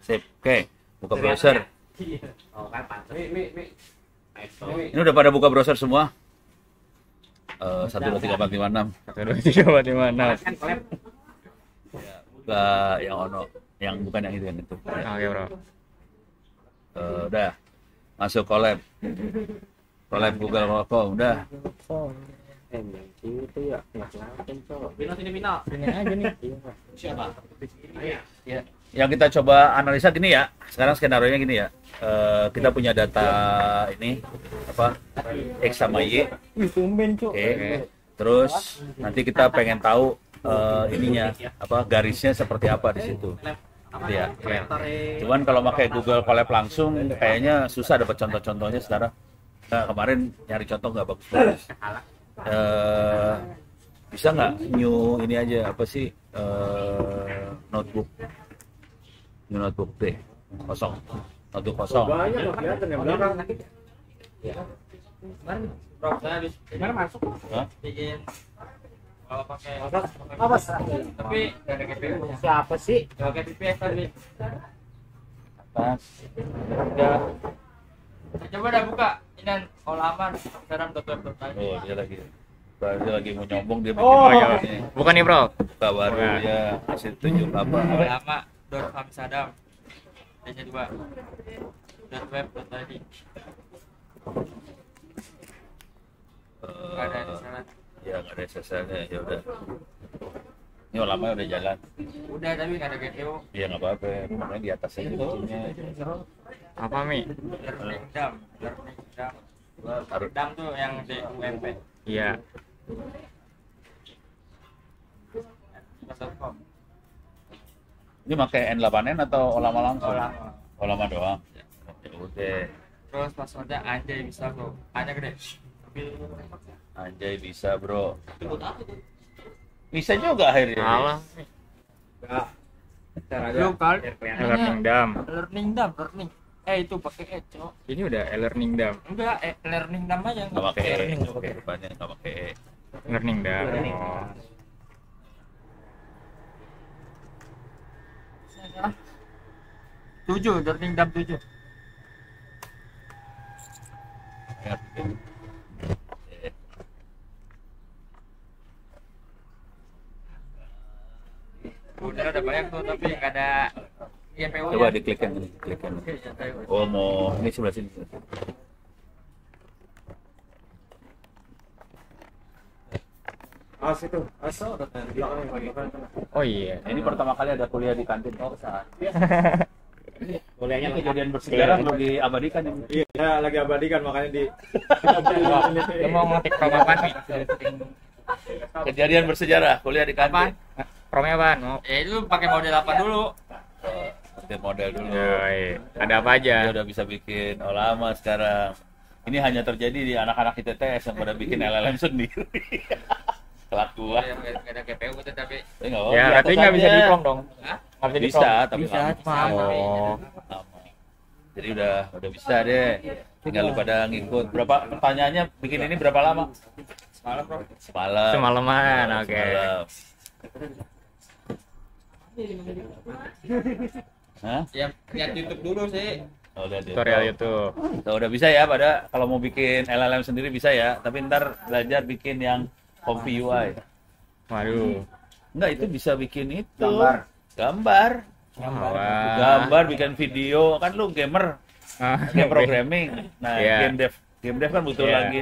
Sip. Oke, buka browser. Oh kan pantas. Ini udah pada buka browser semua? 123.456. 123.456. Kan collab. Ya, buka yang ono, yang bukan yang itu, yang itu. Oke, Bro. Udah. Masuk collab. Collab Google.com, udah. Itu ya nggak ngelakuin cowok. Bino. Ini aja nih. Siapa? Ya. Yang kita coba analisa gini ya. Sekarang skenario-nya gini ya. Kita punya data ini apa? X sama Y. Oke. Terus nanti kita pengen tahu ininya apa garisnya seperti apa di situ. Gitu ya. Cuman kalau pakai Google Colab langsung kayaknya susah dapat contoh-contohnya sekarang. Nah, kemarin nyari contoh nggak bagus-bagus. Bisa nggak new ini aja apa sih notebook new notebook deh kosong notebook kosong. Banyak loh kelihatan yang belakang. Kemarin masuk. Hah? Bikin kalau pakai Apa? tapi nggak ada GPU. Siapa sih? Nggak pakai VPS tadi. Pas. Udah. Coba dah buka ini halaman sekarang.web.id. Oh dia lagi mau nyombong dia bikin Oh, ini. Bukan nih, Bro. Buka baru Bukan. ya kasih tunjuk apa Lama.hamsadam. D-nya 2. .web.id. Nggak ada yang salah. Ya nggak ada SSL-nya ya udah. Ini lama udah jalan. Udah tapi nggak ada GPU. Ya nggak apa-apa, pokoknya di atas aja bikinnya. Apa, Mi? Learning dam. Harus Dam tuh yang DUMP. Iya. .com. ini pakai N8N atau lama langsung? Lama. Oh, lama doang. Ya udah. Terus passwordnya anjay bisa bro. A-nya gede. Anjay bisa bro. Bisa juga akhirnya. Salah. Lu kali E-learning dam. learning itu pakai E cok. Ini udah e-learning dam. Enggak learning dam aja Nggak pakai E. learning Oke, depannya nggak pakai E. Learning dam. Oh. Tujuh learning dam 7. Ya, Udah ada banyak tuh tapi nggak ada GPU. coba diklik yang ini, klik yang ini. Oh mau ini sebelah sini. As itu. As belakangnya. Oh iya. Ini pertama kali ada kuliah di kantin kok saat. Kuliahnya Ini kejadian bersejarah belum diabadikan ini. Iya, lagi abadikan makanya di. Lu mau ngetik prom apaan, Mi? Kejadian bersejarah kuliah di kantin. Promnya apaan? Mau? Itu pakai model apa dulu? Pakai model dulu. Yoi. Ada apa aja? Dia udah bisa bikin lama sekarang. Ini hanya terjadi di anak-anak ITTS yang pada bikin LLM sendiri. Kelak gua. Nggak ada GPU gitu tapi Tapi nggak apa-apa, Ya, di berarti atas nggak bisa aja. di prom dong. Hah? Nggak bisa di Bisa, prom. tapi Bisa. lama. Oh. Lama. Jadi udah bisa deh. Tinggal lu pada ngikut. Berapa pertanyaannya bikin ini berapa lama? semalam bro. Semalam. Semalaman, oke. Semalam. Hah? Ya lihat YouTube dulu sih. Oh, udah, Tutorial YouTube. Udah bisa ya pada kalau mau bikin LLM sendiri bisa ya. Tapi ntar belajar bikin yang Comfy UI. Waduh. Enggak, itu bisa bikin itu. Gambar. Gambar. Wah. Gambar, bikin video. Kan lu gamer. Ah, Game programming. Nah, Iya. game dev kan butuh Iya. lagi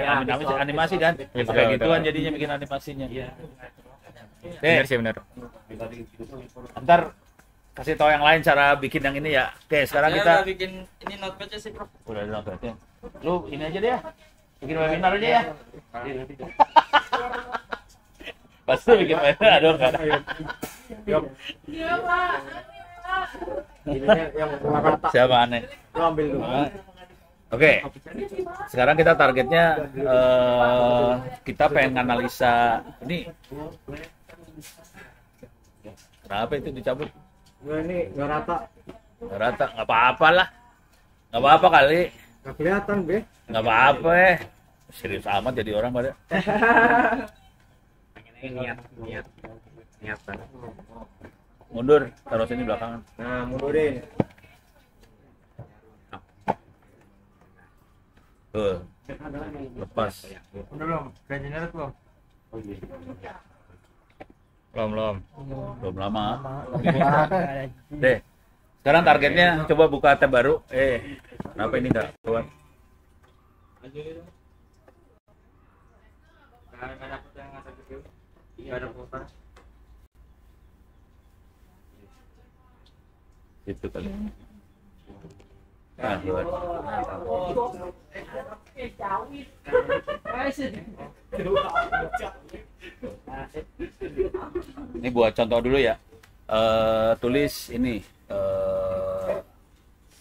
animasi kan. Betul, Kayak gituan betul. jadinya bikin animasinya. Bener sih, bener. Ntar kasih tahu yang lain cara bikin yang ini ya. Oke, sekarang Saya kita udah bikin ini notepad sih bro. udah nontonnya. Lu ini aja deh ya. Bikin webinar aja ya. Pasti bikin webinar dong kan. Ini yang rata. Siapa aneh? Lu ambil dulu. Oke, sekarang kita targetnya kita pengen analisa ini. Kenapa itu dicabut? Nah, ini nggak rata. Nggak rata, nggak apa-apa lah. Nggak apa-apa kali, Nggak kelihatan, Be. nggak apa-apa Serius amat jadi orang pada. Niat. Mundur, taruh sini belakangan. Nah, mundurin. Tuh, lepas. Udah belum? Udah generate belum? Belum. Belum lama. Deh. Sekarang targetnya coba buka tab baru. Kenapa ini enggak keluar? Nggak dapet yang ngasih ke nggak ada kuota. Itu kali. Nah, keluar. Ini buat contoh dulu ya. Tulis ini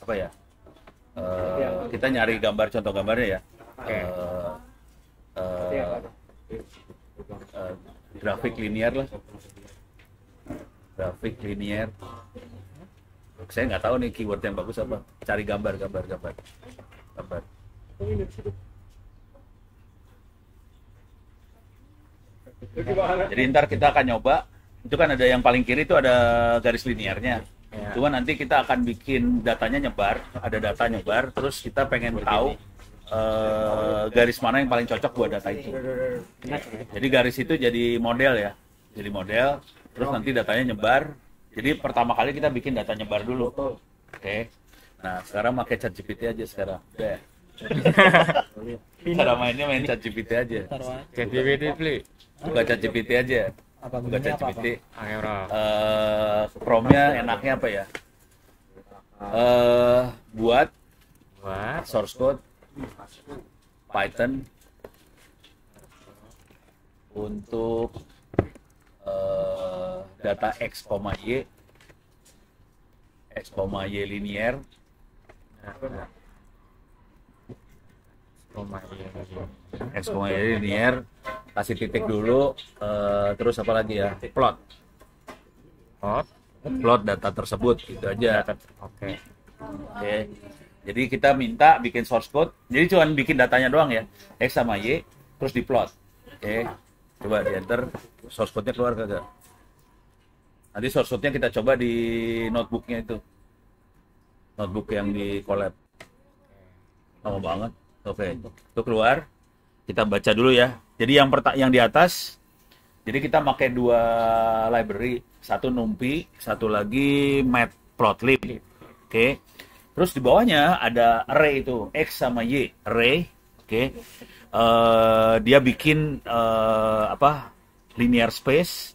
apa ya? Kita nyari gambar, contoh gambarnya ya. Grafik linear lah. Grafik linear. Saya nggak tahu nih keyword yang bagus apa. Cari gambar. Jadi ntar kita akan nyoba. Itu kan ada yang paling kiri itu ada garis linearnya. Cuma nanti kita akan bikin datanya nyebar, ada data nyebar. Terus kita pengen tahu garis mana yang paling cocok buat data itu. Jadi garis itu jadi model ya. Jadi model. Terus nanti datanya nyebar. Jadi pertama kali kita bikin data nyebar dulu. Oke. Nah, sekarang pakai ChatGPT aja sekarang. Udah. Cara mainnya main ChatGPT aja. ChatGPT beli. Buka ChatGPT aja. Buka ChatGPT. Oke, bro. Prompt-nya enaknya apa ya? Buat source code Python untuk data x, y linear x, y linear, kasih titik dulu, terus apa lagi ya, plot data tersebut, gitu aja. Oke. Jadi kita minta bikin source code, jadi cuma bikin datanya doang ya, x sama y, terus diplot. Oke. Coba di enter, source code-nya keluar kagak? Nanti source code-nya kita coba di notebook-nya itu. Notebook yang di collab. Lama banget. Oke, itu keluar. Kita baca dulu ya. Jadi yang di atas, jadi kita pakai dua library, satu NumPy, satu lagi Matplotlib. Oke. Terus di bawahnya ada array itu, x sama y, array. Oke. Dia bikin linear space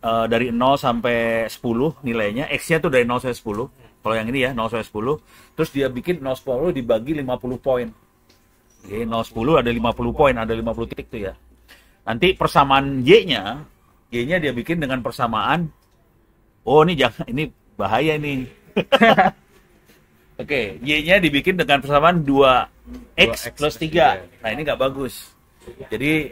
dari 0 sampai 10 nilainya, x-nya tuh dari 0 sampai 10. Kalau yang ini ya 0 sampai 10. Terus dia bikin 0 10 dibagi 50 poin. Oke, 0 10 ada 50 poin, ada 50 titik tuh ya. Nanti persamaan y-nya dia bikin dengan persamaan, ini bahaya nih. Oke, y-nya dibikin dengan persamaan 2x plus 3. Nah, ini nggak bagus. Jadi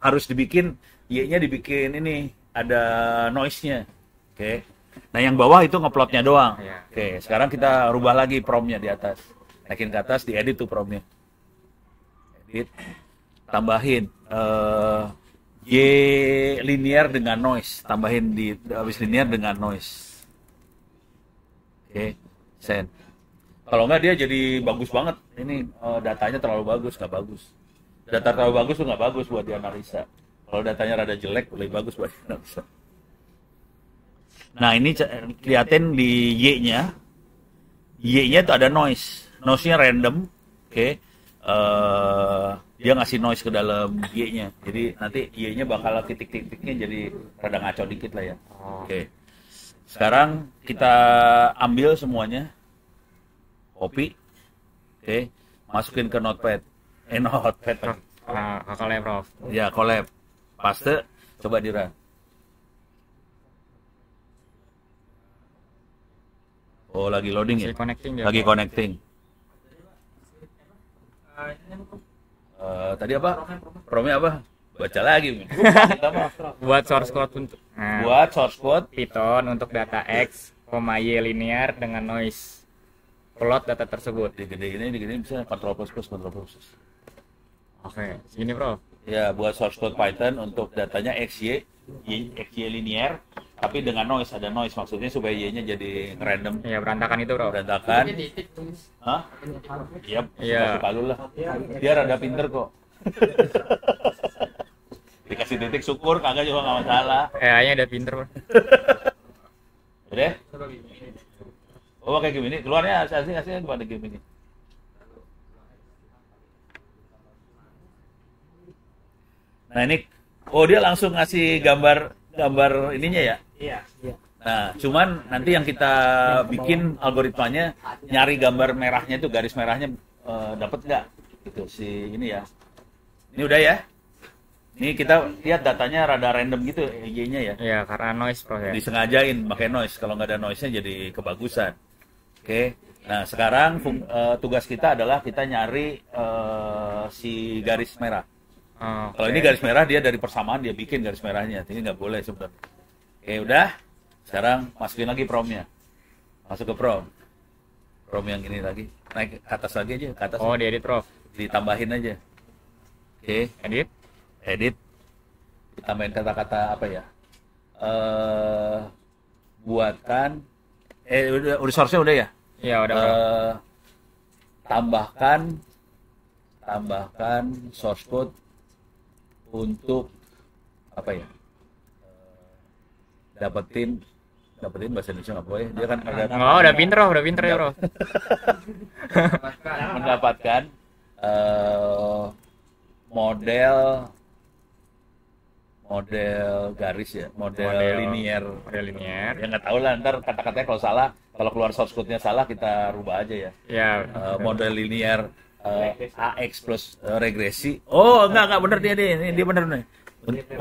harus dibikin, y-nya dibikin ini, ada noise-nya. Oke. Nah, yang bawah itu ngeplotnya doang. Oke, sekarang kita rubah lagi prompt-nya di atas. Naikin ke atas, diedit tuh prompt-nya. Edit. Tambahin y linear dengan noise. Tambahin habis linear dengan noise. Oke, send. Kalau nggak dia jadi bagus banget. Ini datanya terlalu bagus, nggak bagus. Data terlalu bagus tuh nggak bagus buat dianalisa. Kalau datanya rada jelek, lebih bagus buat dianalisa. Nah, ini liatin di y-nya. Y-nya tuh ada noise. Noise-nya random. Oke. Dia ngasih noise ke dalam y-nya. Jadi nanti y-nya bakal titik-titiknya jadi rada ngaco dikit lah ya. Oke. Sekarang kita ambil semuanya, copy, oke, masukin ke notepad, notepad, collab, Prof. Ya, collab, paste, coba di run. Oh, lagi loading ya? Lagi connecting. Tadi apa? Promnya apa? Baca lagi. Buat source code untuk buat source code Python untuk data x, y linear dengan noise. Plot data tersebut. Digedein bisa Ctrl++. Oke, segini, Prof. Ya, buat source code Python untuk datanya XY linear, tapi dengan noise, ada noise maksudnya supaya Y-nya jadi random, Ya berantakan itu bro. berantakan. Hah? Iya, Iya. suka lu lah. Dia rada pinter kok. Dikasih titik syukur, kagak juga nggak masalah. AI-nya udah pinter bro. Udah? Oh, kayak gini. Keluarnya asing-asing pada game ini. Nah ini, oh dia langsung ngasih gambar ininya ya. Iya. Nah, cuman nanti yang kita bikin algoritmanya nyari gambar merahnya itu, garis merahnya dapat nggak? Gitu si ini ya. Ini udah ya. Ini kita lihat datanya rada random gitu Y-nya ya. Ya karena noise bro ya. Disengajain pakai noise. Kalau nggak ada noise-nya jadi kebagusan. Oke. Nah sekarang tugas kita adalah kita nyari si garis merah. Oh, Kalau ini garis merah dia dari persamaan dia bikin garis merahnya. Ini nggak boleh sebenarnya. Oke udah. Sekarang masukin lagi promnya. Masuk ke prom. Prom yang ini lagi. Naik ke atas lagi aja. Ke atas. Oh diedit bro. Ditambahin aja. Oke. Edit. Ditambahin kata-kata apa ya? Buatkan. Udah source-nya udah ya? Iya udah bro. Tambahkan source code untuk apa ya? Dapetin bahasa Indonesia nggak boleh. Dia kan ada Oh udah pinter ya bro. mendapatkan model garis ya, model linear. Model linear. Ya nggak tahu lah, ntar kata-katanya kalau keluar source code-nya salah kita rubah aja ya. Ya. Model linear AX plus regresi. Oh enggak bener dia bener nih.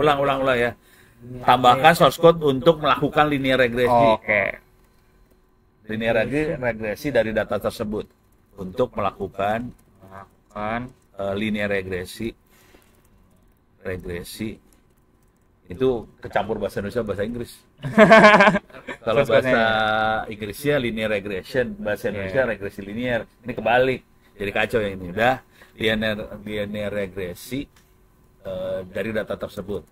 Ulang ya. Tambahkan source code untuk melakukan linear regresi. Oke. Linear regresi dari data tersebut untuk melakukan linear regresi itu kecampur bahasa Indonesia bahasa Inggris. Kalau bahasa Inggrisnya linear regression, bahasa Indonesia regresi linear. Ini kebalik, jadi kacau yang ini. Udah linear regresi dari data tersebut.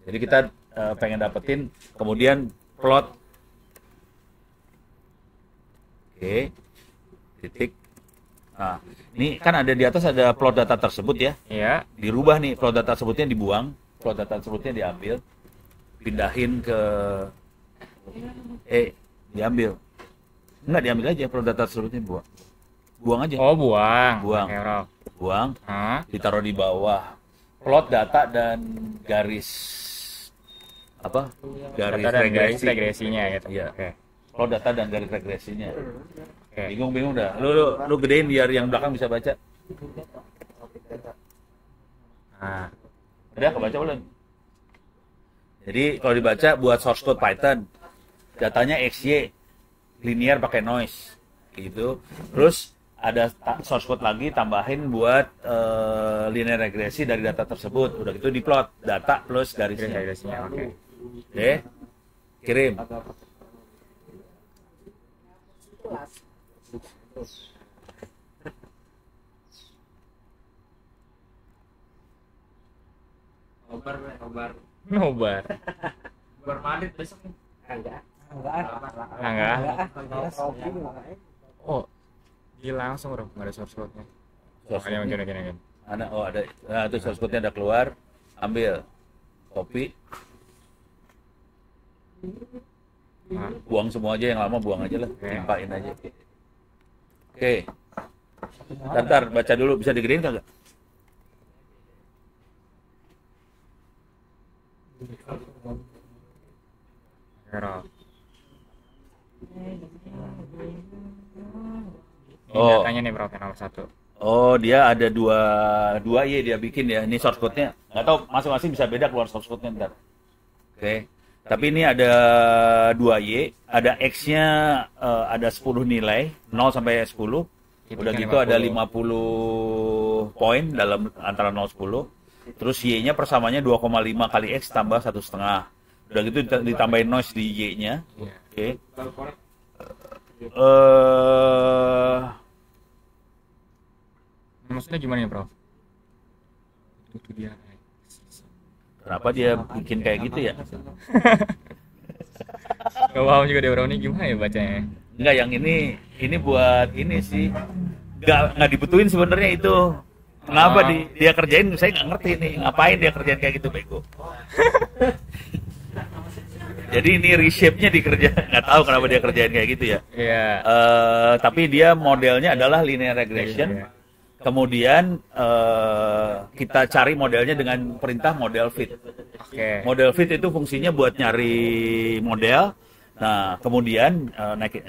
Jadi kita pengen dapetin kemudian plot. Oke, titik. Nah, ini kan ada di atas ada plot data tersebut ya. Iya. Dirubah nih, plot data tersebutnya dibuang, plot data tersebutnya diambil, pindahin ke diambil. Enggak diambil aja, plot data tersebutnya buang aja. Oh buang. Buang. Oke, bro. Buang, Hah? ditaruh di bawah plot data dan garis apa? Garis Data dan garis regresi. regresinya gitu. Iya. Oke. Plot data dan garis regresinya. Oke. Bingung dah. Lu gedein biar yang belakang bisa baca. Nah, Udah kebaca belum? Jadi kalau dibaca buat source code Python, datanya XY linear pakai noise gitu. Terus ada source code lagi tambahin buat linear regresi dari data tersebut. Udah gitu diplot data plus garisnya. regresinya. Oke. Oke. Kirim. Nobar. Madrid besok nih. Enggak. Oh, gila langsung bro, nggak ada source code-nya. Source Makanya code-nya. gini. Ada. Nah, itu source code-nya ada keluar. Ambil. Copy. Nah, Buang semua aja, yang lama buang aja lah. Timpain aja. Oke. Ntar baca dulu, bisa digedein kagak? bro. Ini Oh. datanya nih bro, yang nomor 1. Oh, dia ada dua Y dia bikin ya. Ini source code-nya. Nggak tahu, masing-masing bisa beda keluar source code-nya ntar. Oke. Tapi ini ada 2Y, ada X-nya ada 10 nilai, 0 sampai 10. Udah gitu ada 50 poin dalam antara 0 10. Terus Y-nya persamanya 2,5 kali X tambah 1,5. Udah gitu ditambahin noise di Y-nya. Oke. Maksudnya gimana nih bro? Itu dia. Kenapa dia bikin kayak gitu ya? Gak paham juga deh orang ini gimana ya bacanya. Enggak, yang ini buat ini sih. Nggak dibutuhin sebenarnya itu. Kenapa dia kerjain? Saya nggak ngerti nih. Ngapain dia kerjain kayak gitu, bego. Jadi ini reshape-nya dikerjain. Nggak tahu kenapa dia kerjain kayak gitu ya. Iya. Tapi dia modelnya adalah linear regression. Iya. Kemudian kita cari modelnya dengan perintah model fit. Oke. Model fit itu fungsinya buat nyari model. Nah, kemudian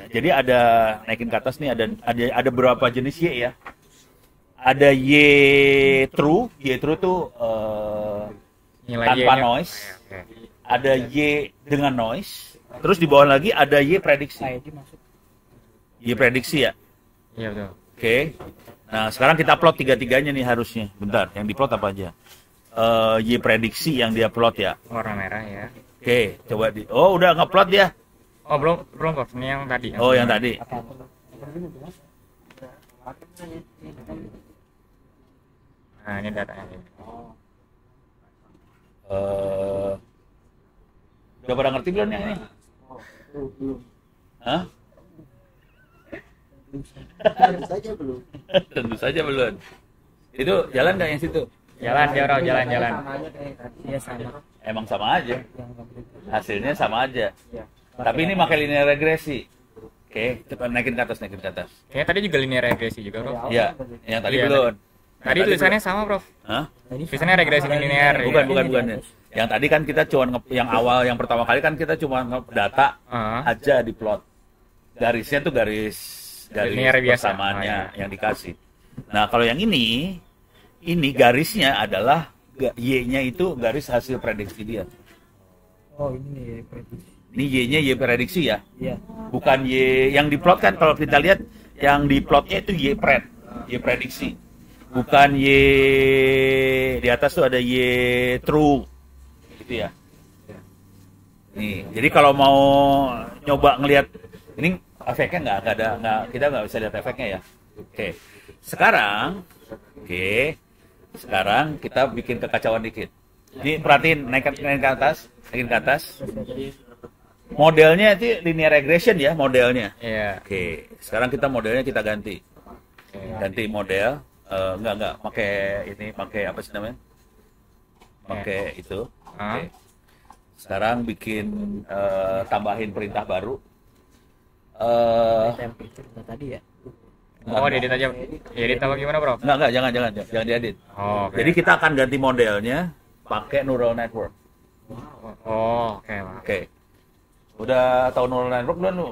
jadi ada naikin ke atas nih ada beberapa jenis Y ya. Ada Y true tuh Nilai tanpa Y-nya. noise. Oke. Ada Y dengan noise. Terus di bawah lagi ada Y prediksi. Y prediksi ya. Iya betul. Oke. Nah, sekarang kita plot tiga-tiganya nih harusnya. Bentar, yang diplot apa aja? Y prediksi yang dia plot ya. Warna merah ya. Oke, coba Oh, udah ngeplot dia. Oh belum Prof. Ini yang tadi. Oh, yang tadi. Nah ini datanya. Udah pada ngerti belum yang ini? Hah? Tentu saja belum. Itu jalan nggak yang situ? Jalan. Iya sama. Emang sama aja. Hasilnya sama aja. Tapi ini pakai linear regresi. Oke, coba naikin ke atas. Kayaknya tadi juga linear regresi juga, Prof. Iya, yang tadi Iya, belum. Tadi tulisannya sama, Prof. Hah? Tulisannya regresi linear. Bukan. Iya. Yang tadi kan kita cuma yang pertama kali kan kita cuma data Ah. aja di plot. Garisnya tuh garis Linear biasa. persamaannya Oh, iya. yang dikasih. Nah, kalau yang ini garisnya adalah Y-nya itu garis hasil prediksi dia. Oh ini nih prediksi. Ini Y-nya Y prediksi ya. Iya. Bukan Y yang diplot kan kalau kita lihat yang diplotnya itu Y prediksi. Bukan Y di atas tuh ada Y true. Gitu ya. Nih, jadi kalau mau nyoba ngelihat ini efeknya kita nggak bisa lihat efeknya ya. Oke. Sekarang kita bikin kekacauan dikit. Ini perhatiin naikin ke atas. Modelnya itu linear regression ya modelnya. Iya. Oke, sekarang modelnya kita ganti. Ganti model. Enggak, pakai apa sih namanya? Pakai itu. Oke. Sekarang bikin tambahin perintah baru. Tadi ya. Oh, diedit aja. Edit apa gimana, Prof? Enggak, jangan diedit. Oh, oke. Jadi kita akan ganti modelnya pakai neural network. Oh, oke. Oke. Udah tahu neural network belum lu?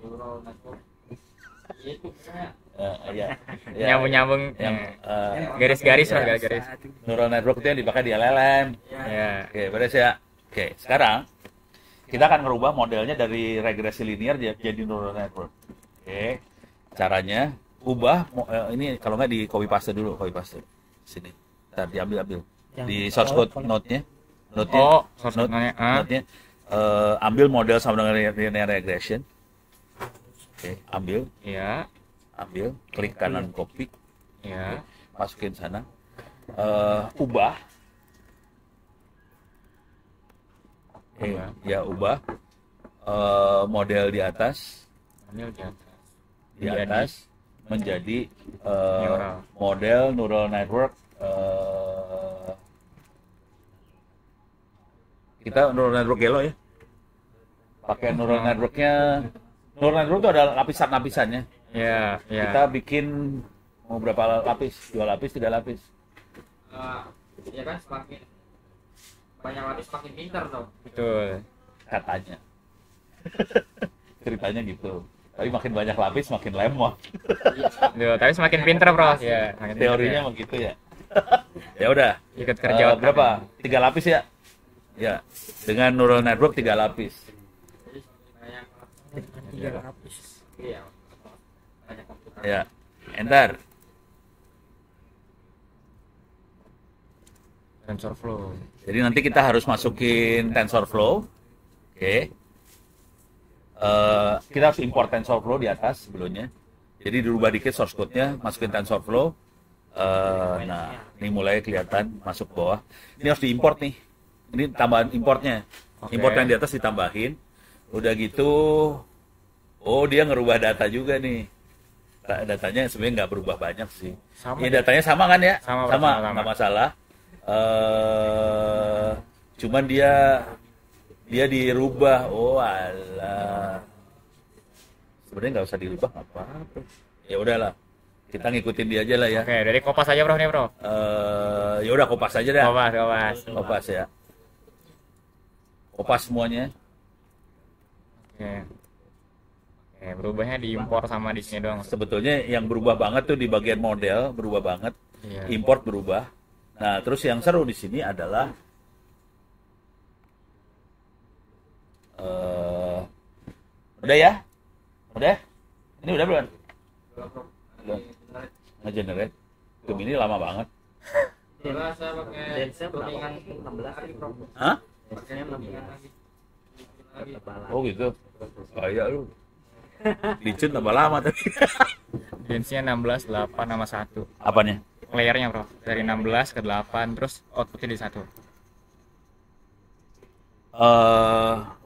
Neural network itu Iya. Nyambung-nyambung. Yang Garis-garis lah, garis. neural network itu yang dipakai di LLM. Iya. Oke, beres ya. Oke, sekarang kita akan merubah modelnya dari regresi linear jadi neural network. Oke, caranya ubah ini kalau nggak di copy paste dulu, sini. Ntar diambil di source code note-nya. Oh, source code-nya. Note-nya. Ambil model sama dengan linear regression. Oke, ambil, Iya. klik kanan copy, Iya. masukin sana. Ubah. Oke, ya ubah model di atas. Di atas menjadi model neural network. Kita neural network yellow ya. Pakai neural networknya. Neural network itu ada lapisan-lapisannya. Iya. Kita bikin mau berapa lapis? 2 lapis, 3 lapis. Ya kan semakin banyak lapis semakin pintar dong. Betul. Katanya. Ceritanya gitu. Tapi makin banyak lapis makin lemot. Tuh, tapi semakin pinter, Prof. Iya, semakin pinter, Teorinya ya. begitu ya. Ya udah. Ikut kerja otak. Berapa? 3 lapis ya? Ya. Dengan neural network 3 lapis. Banyak lapis. iya. Banyak komputer. Ya. Enter. TensorFlow. Jadi nanti kita harus masukin TensorFlow. Oke. Kita harus import TensorFlow di atas sebelumnya. Jadi dirubah dikit source code-nya, masukin TensorFlow. Nah, ini mulai kelihatan masuk ke bawah. Ini harus diimport nih. Ini tambahan importnya. Oke. Import yang di atas ditambahin. Udah gitu, oh dia ngerubah data juga nih. Datanya sebenarnya nggak berubah banyak sih. Sama Ini datanya sama kan ya? Sama, Bro, sama. Nggak masalah. Cuman dia dirubah. Oh alah. Sebenarnya nggak usah dirubah nggak apa-apa. Ya udahlah, kita ngikutin dia aja lah ya. Oke, dari kopas aja bro nih bro. Ya udah kopas aja dah. Kopas. Kopas ya. Kopas semuanya. Oke. Oke, berubahnya diimpor sama di sini doang. Sebetulnya yang berubah banget tuh di bagian model berubah banget. Iya. Import berubah. Nah, terus yang seru di sini adalah udah ya? Udah? Ini udah belum? Belum. Nge-generate. Ini lama banget. Jelas saya pakai Densnya berapa? tuningan 16 lagi bro. Hah? Densnya 16 lagi. Oh gitu. Kayak lu. Licin tambah lama tadi. Densnya 16, 8 sama 1. Apanya? Layernya bro. Dari 16 ke 8 terus outputnya di 1.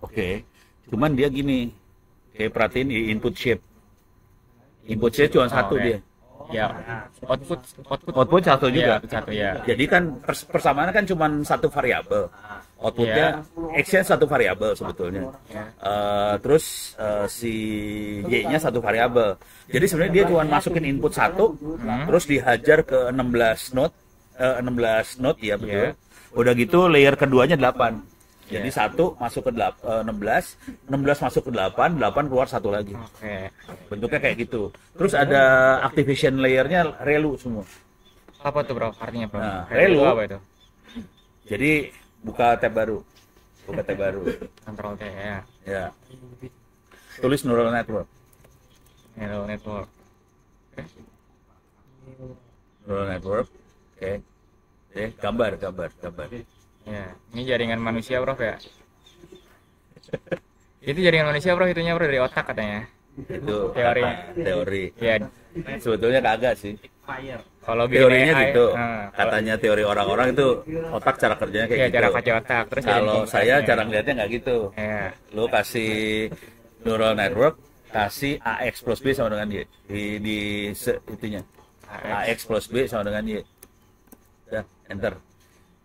Oke. Cuman dia gini. Kayak perhatiin di input shape. Input shape cuma satu oke. dia. Ya. Output satu juga. Iya, satu ya. Jadi kan persamaannya kan cuma satu variabel. Outputnya X-nya satu variabel sebetulnya. Ya. Terus si Y-nya satu variabel. Jadi sebenarnya dia cuma masukin input satu, terus dihajar ke 16 node, 16 node ya betul. Udah gitu layer keduanya 8. Jadi satu masuk ke 16, 16 masuk ke 8, 8 keluar satu lagi. Oke. Bentuknya kayak gitu. Terus ada activation layernya relu semua. Apa tuh bro? Artinya bro? Nah, Relu relu. apa itu? Jadi buka tab baru. Buka tab baru. Control T ya. Ya. Tulis neural network. Neural network. Neural network. Oke. Gambar. Ya. Ini jaringan manusia bro ya. Itu jaringan manusia bro, itunya bro dari otak katanya. Itu Teori. teori. Ya. Sebetulnya kagak sih. Kalau bikin Teorinya AI, gitu. nah, Katanya teori orang-orang itu otak cara kerjanya kayak ya gitu. cara kerja otak. Terus Kalau jadi saya kompresnya. cara ngeliatnya nggak gitu. Ya. Lu kasih neural network, kasih AX plus B sama dengan Y itunya. AX plus B sama dengan Y. Udah, enter.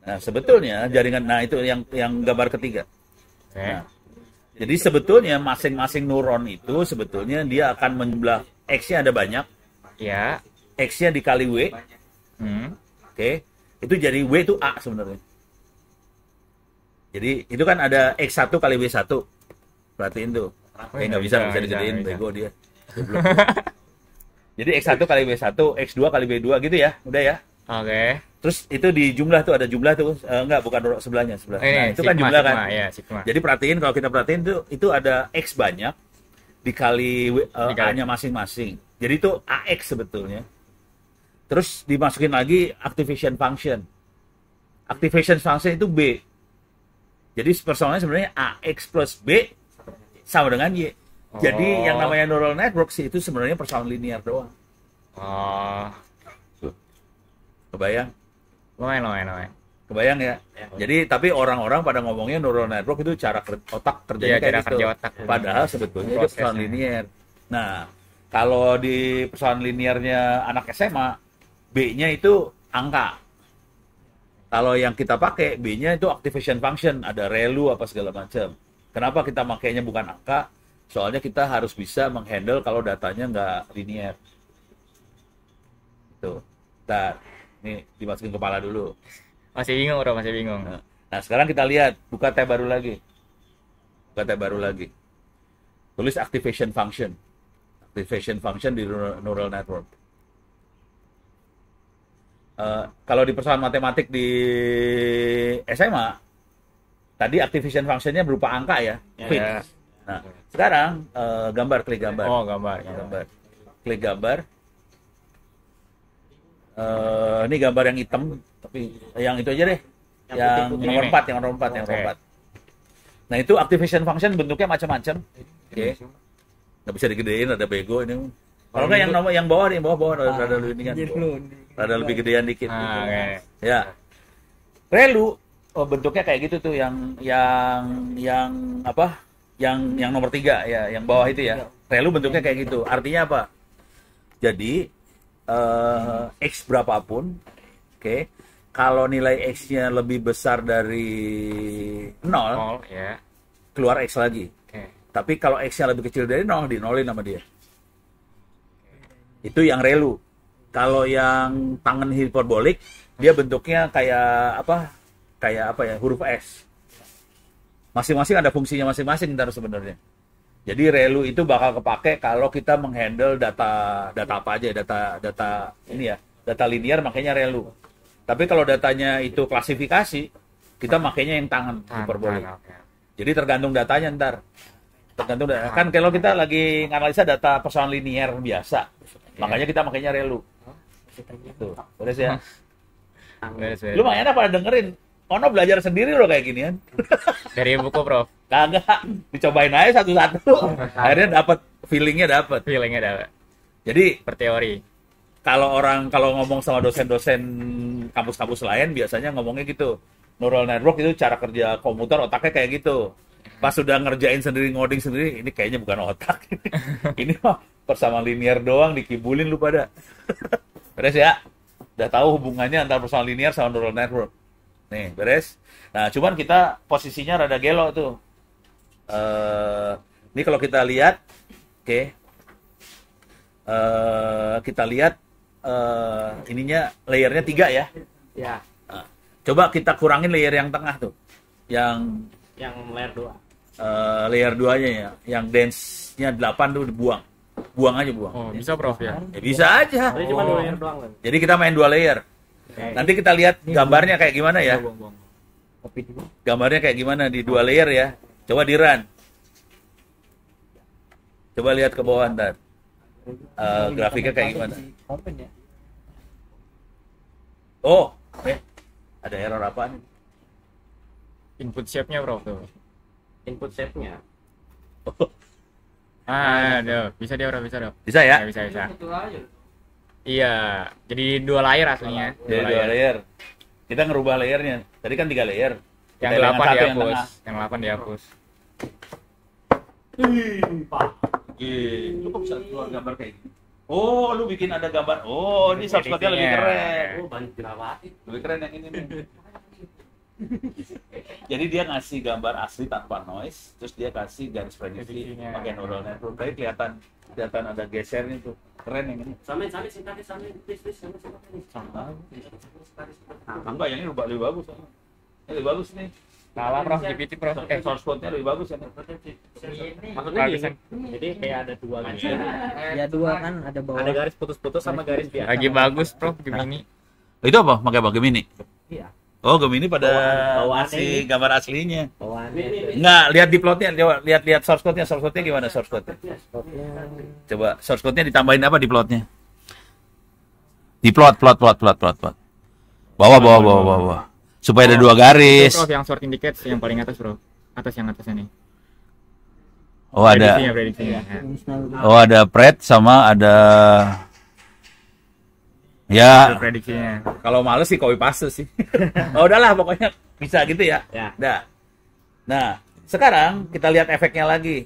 Nah, sebetulnya jaringan, nah itu yang gambar ketiga. Oke. Nah, jadi sebetulnya masing-masing neuron itu sebetulnya dia akan menjumlah X-nya ada banyak, Ya. X-nya dikali W, oke, itu jadi W itu A sebenarnya. Jadi itu kan ada X1 kali W1, perhatiin tuh. Nggak bisa digedein, bego dia. Jadi X1 kali W1, X2 kali W2 gitu ya, udah ya. Oke. Terus itu di jumlah tuh, ada jumlah tuh, enggak, bukan sebelahnya. Nah, itu kan sigma, jumlah kan. sigma, ya, sigma. Jadi perhatiin, kalau kita perhatiin tuh itu ada X banyak dikali A-nya masing-masing. Jadi itu AX sebetulnya. Terus dimasukin lagi activation function. Activation function itu B. Jadi persoalannya sebenarnya AX plus B sama dengan Y. Jadi yang namanya neural network sih itu sebenarnya persoalan linear doang. Oh. Kebayang? Lumayan. Kebayang ya? Jadi tapi orang-orang pada ngomongnya neural network itu cara otak kerjanya Iya, kayak cara gitu. kerja otak. Padahal sebetulnya itu Prosesnya. persoalan linear. Nah, kalau di persoalan linearnya anak SMA, B-nya itu angka. Kalau yang kita pakai, B-nya itu activation function, ada relu apa segala macam. Kenapa kita makainya bukan angka? Soalnya kita harus bisa menghandle kalau datanya nggak linear. Tuh. Ini dimasukin kepala dulu. Masih bingung bro, masih bingung. Nah, sekarang kita lihat, buka tab baru lagi. Tulis activation function. Activation function di neural network. Kalau di persoalan matematik di SMA, tadi activation functionnya berupa angka ya, fit. Ya. Nah, sekarang klik gambar. Oh, gambar. Klik gambar. Ini gambar yang hitam, tapi yang itu aja deh. Yang nomor 4. Nah, itu activation function bentuknya macam-macam. Oke. Nggak bisa digedein, ada bego ini. Kalau nggak yang bawah nih, bawah rada lebih ini kan. Rada lebih gedean dikit. Ah, oke. Ya. Relu bentuknya kayak gitu tuh yang apa? Yang nomor 3 ya, yang bawah itu ya. Relu bentuknya kayak gitu. Artinya apa? Jadi X berapapun, oke. Kalau nilai X-nya lebih besar dari 0, Ya. keluar X lagi. Oke. Tapi kalau X-nya lebih kecil dari 0, dinolin sama dia. Itu yang relu. Kalau yang tangan hiperbolik, dia bentuknya kayak apa ya, huruf S. Masing-masing ada fungsinya masing-masing ntar sebenarnya. Jadi relu itu bakal kepake kalau kita menghandle data apa aja, data ini ya, data linear makanya relu. Tapi kalau datanya itu klasifikasi, kita makainya yang tangan hiperbolik. Oke. Jadi tergantung datanya ntar. Kan kalau kita lagi nganalisa data persoalan linear biasa, makanya kita makainya relu. Tuh, beres ya. Beres. Lumayan apa dengerin. Ono belajar sendiri loh kayak ginian. Dari buku, Prof. Kagak, dicobain aja satu-satu. Akhirnya feelingnya dapat. Feelingnya ada Jadi per teori. kalau ngomong sama dosen-dosen kampus-kampus lain biasanya ngomongnya gitu. Neural network itu cara kerja komputer, otaknya kayak gitu. Pas sudah ngerjain sendiri, ngoding sendiri, ini kayaknya bukan otak. Ini mah persamaan linear doang, dikibulin lu pada. Beres ya? Udah tahu hubungannya antara persamaan linear sama neural network. Nih, beres. Nah, cuman kita posisinya rada gelo tuh. Ini kalau kita lihat, oke. Kita lihat ininya layernya 3 ya. Ya, Coba kita kurangin layer yang tengah tuh. Yang yang layer 2. layer 2-nya ya. Yang dense-nya 8 tuh dibuang. Buang aja. Oh, bisa, Prof ya. Ya bisa aja. Jadi cuma 2 layer doang kan. Jadi kita main 2 layer. Nanti kita lihat gambarnya kayak gimana ya. Kopi dulu. Gambarnya kayak gimana di 2 layer ya. Coba di run. Coba lihat ke bawah ntar. Grafiknya kayak gimana. Open ya. Oh, ada error apa nih? Input shape-nya, Prof, tuh. Input shape-nya. Ada. Bisa dia, Prof, bisa, Prof. Bisa ya? Bisa. Itu aja. Iya, jadi 2 layer aslinya. Jadi 2 layer. Kita ngerubah layernya. Tadi kan 3 layer. Yang Kita 8 satu yang dihapus. tengah. Yang 8 dihapus. Lu kok bisa keluar gambar kayak gini? Oh, lu bikin ada gambar. Oh, ini source code-nya lebih keren. Oh, banyak dirawati. Lebih keren yang ini nih. Jadi dia ngasih gambar asli tanpa noise, terus dia kasih garis prediksi Prediksinya. pakai neural network. Tadi kelihatan ada gesernya tuh. Keren yang ini. Samain sintatis please sama. Enggak, yang ini lebih bagus. Ini lebih bagus nih. Salah, Prof, GPT, Prof. Source code-nya lebih bagus ya. Maksudnya Bagusan. gini. Jadi kayak ada 2 gitu. Ya 2 kan ada bawah. Ada garis putus-putus sama garis biasa. Lagi bagus, Prof, Gemini. Itu apa? Pakai Gemini? Iya. Oh, Gemini pada Bawaannya ngasih ini. gambar aslinya. Bawaannya. Enggak, lihat di plotnya, coba lihat source code-nya. Source code-nya gimana source code-nya? Stopnya. Coba source code-nya ditambahin apa di plotnya? Di plot. Bawah. Supaya ada 2 garis. Itu, Prof, yang sort indicates yang paling atas, Prof. Yang atasnya nih. Oh, ada. Prediksinya. Oh, ada pred sama ada ya. Itu prediksinya. Kalau males sih copy paste sih. Oh, udahlah pokoknya bisa gitu ya. Ya. Dah. Nah, sekarang kita lihat efeknya lagi.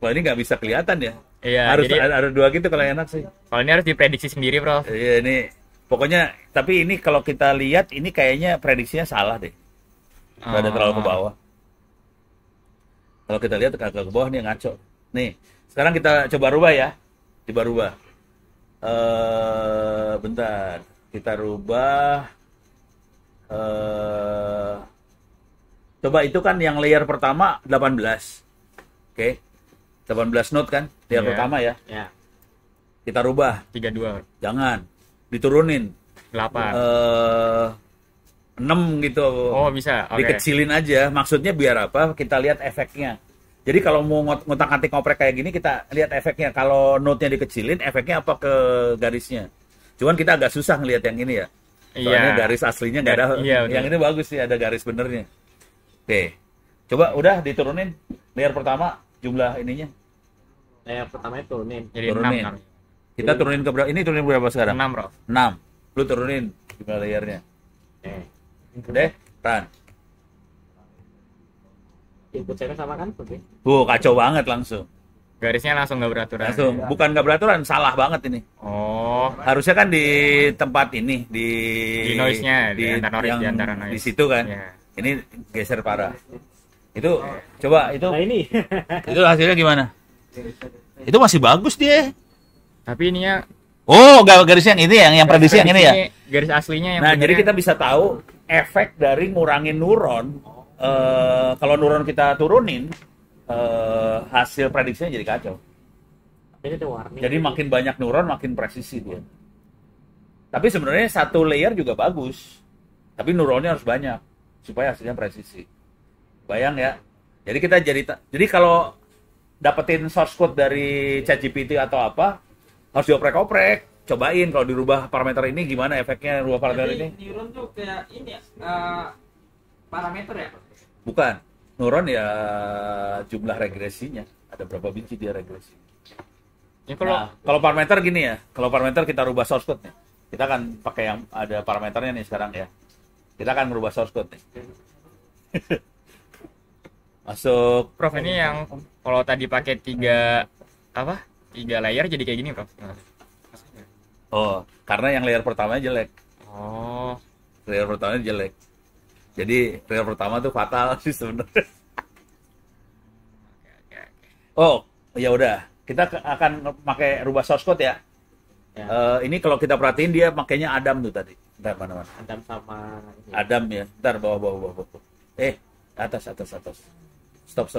Wah, ini nggak bisa kelihatan ya. Iya, Harus jadi ada 2 gitu kalau enak sih. kalau ini harus diprediksi sendiri, Prof. Iya, ini pokoknya tapi ini kalau kita lihat ini kayaknya prediksinya salah deh. Ada terlalu ke bawah. Kalau kita lihat ke bawah nih ngaco. Nih, sekarang kita coba rubah ya. Coba rubah. Bentar. Kita rubah. Coba itu kan yang layer pertama 18. Oke. 18 node kan? Layer Iya. pertama ya. Ya. Kita rubah. 32, Jangan. Diturunin. 8. 6 gitu. Oh, bisa. Oke. Dikecilin aja. Maksudnya biar apa? Kita lihat efeknya. Jadi kalau mau ngotak-ngatik ngoprek kayak gini, kita lihat efeknya. Kalau node-nya dikecilin, efeknya apa ke garisnya. Cuman kita agak susah ngelihat yang ini ya. Soalnya Iya. garis aslinya nggak ada. Iya, Yang ini bagus sih, ada garis benernya. Oke. Coba udah diturunin. Layer pertama, jumlah ininya. Layer pertama itu turunin. Jadi Turunin. 6. Kita turunin ke berapa? Ini turunin berapa sekarang? 6, Bro. 6. Lu turunin jumlah layernya. Udah, run. Input saya sama kan? Oke. Kacau banget langsung. Garisnya langsung nggak beraturan. Langsung. Bukan nggak beraturan, salah banget ini. Oh, Harusnya kan di tempat ini, di noise-nya, di antara noise, yang di antara noise. di situ kan. Iya. Ini geser parah. Itu coba itu Nah ini. itu hasilnya gimana? Itu masih bagus dia. Tapi ininya Oh, garis yang ini yang prediksi yang ini ya. garis aslinya yang Nah, benernya. jadi kita bisa tahu efek dari ngurangin neuron. Kalau neuron kita turunin, hasil prediksinya jadi kacau. Ini tuh warning. Jadi makin banyak neuron, makin presisi dia. Tapi sebenarnya satu layer juga bagus. Tapi neuronnya harus banyak supaya hasilnya presisi. Bayang ya. Jadi kita jadi kalau dapetin source code dari ChatGPT atau apa, harus dioprek-oprek. Cobain kalau dirubah parameter ini gimana efeknya rubah parameter ini. Neuron tuh kayak ini ya, parameter ya. Bukan. Neuron ya jumlah regresinya. Ada berapa biji dia regresi. Ya, kalau Kalau parameter gini ya. Kalau parameter kita rubah source code nih. Kita akan pakai yang ada parameternya nih sekarang ya. Kita akan merubah source code nih. Masuk. Prof ini yang kalau tadi pakai 3 layer jadi kayak gini, Prof. Oh, karena yang layer pertamanya jelek. Oh, Layer pertamanya jelek. Jadi layer pertama tuh fatal sih sebenarnya. Oh, ya udah. Kita akan pakai rubah source code ya. Ya. Ini kalau kita perhatiin dia makainya Adam tuh tadi. Ntar mana-mana. Adam sama ini. Adam ya. Ntar bawah. Atas. Stop.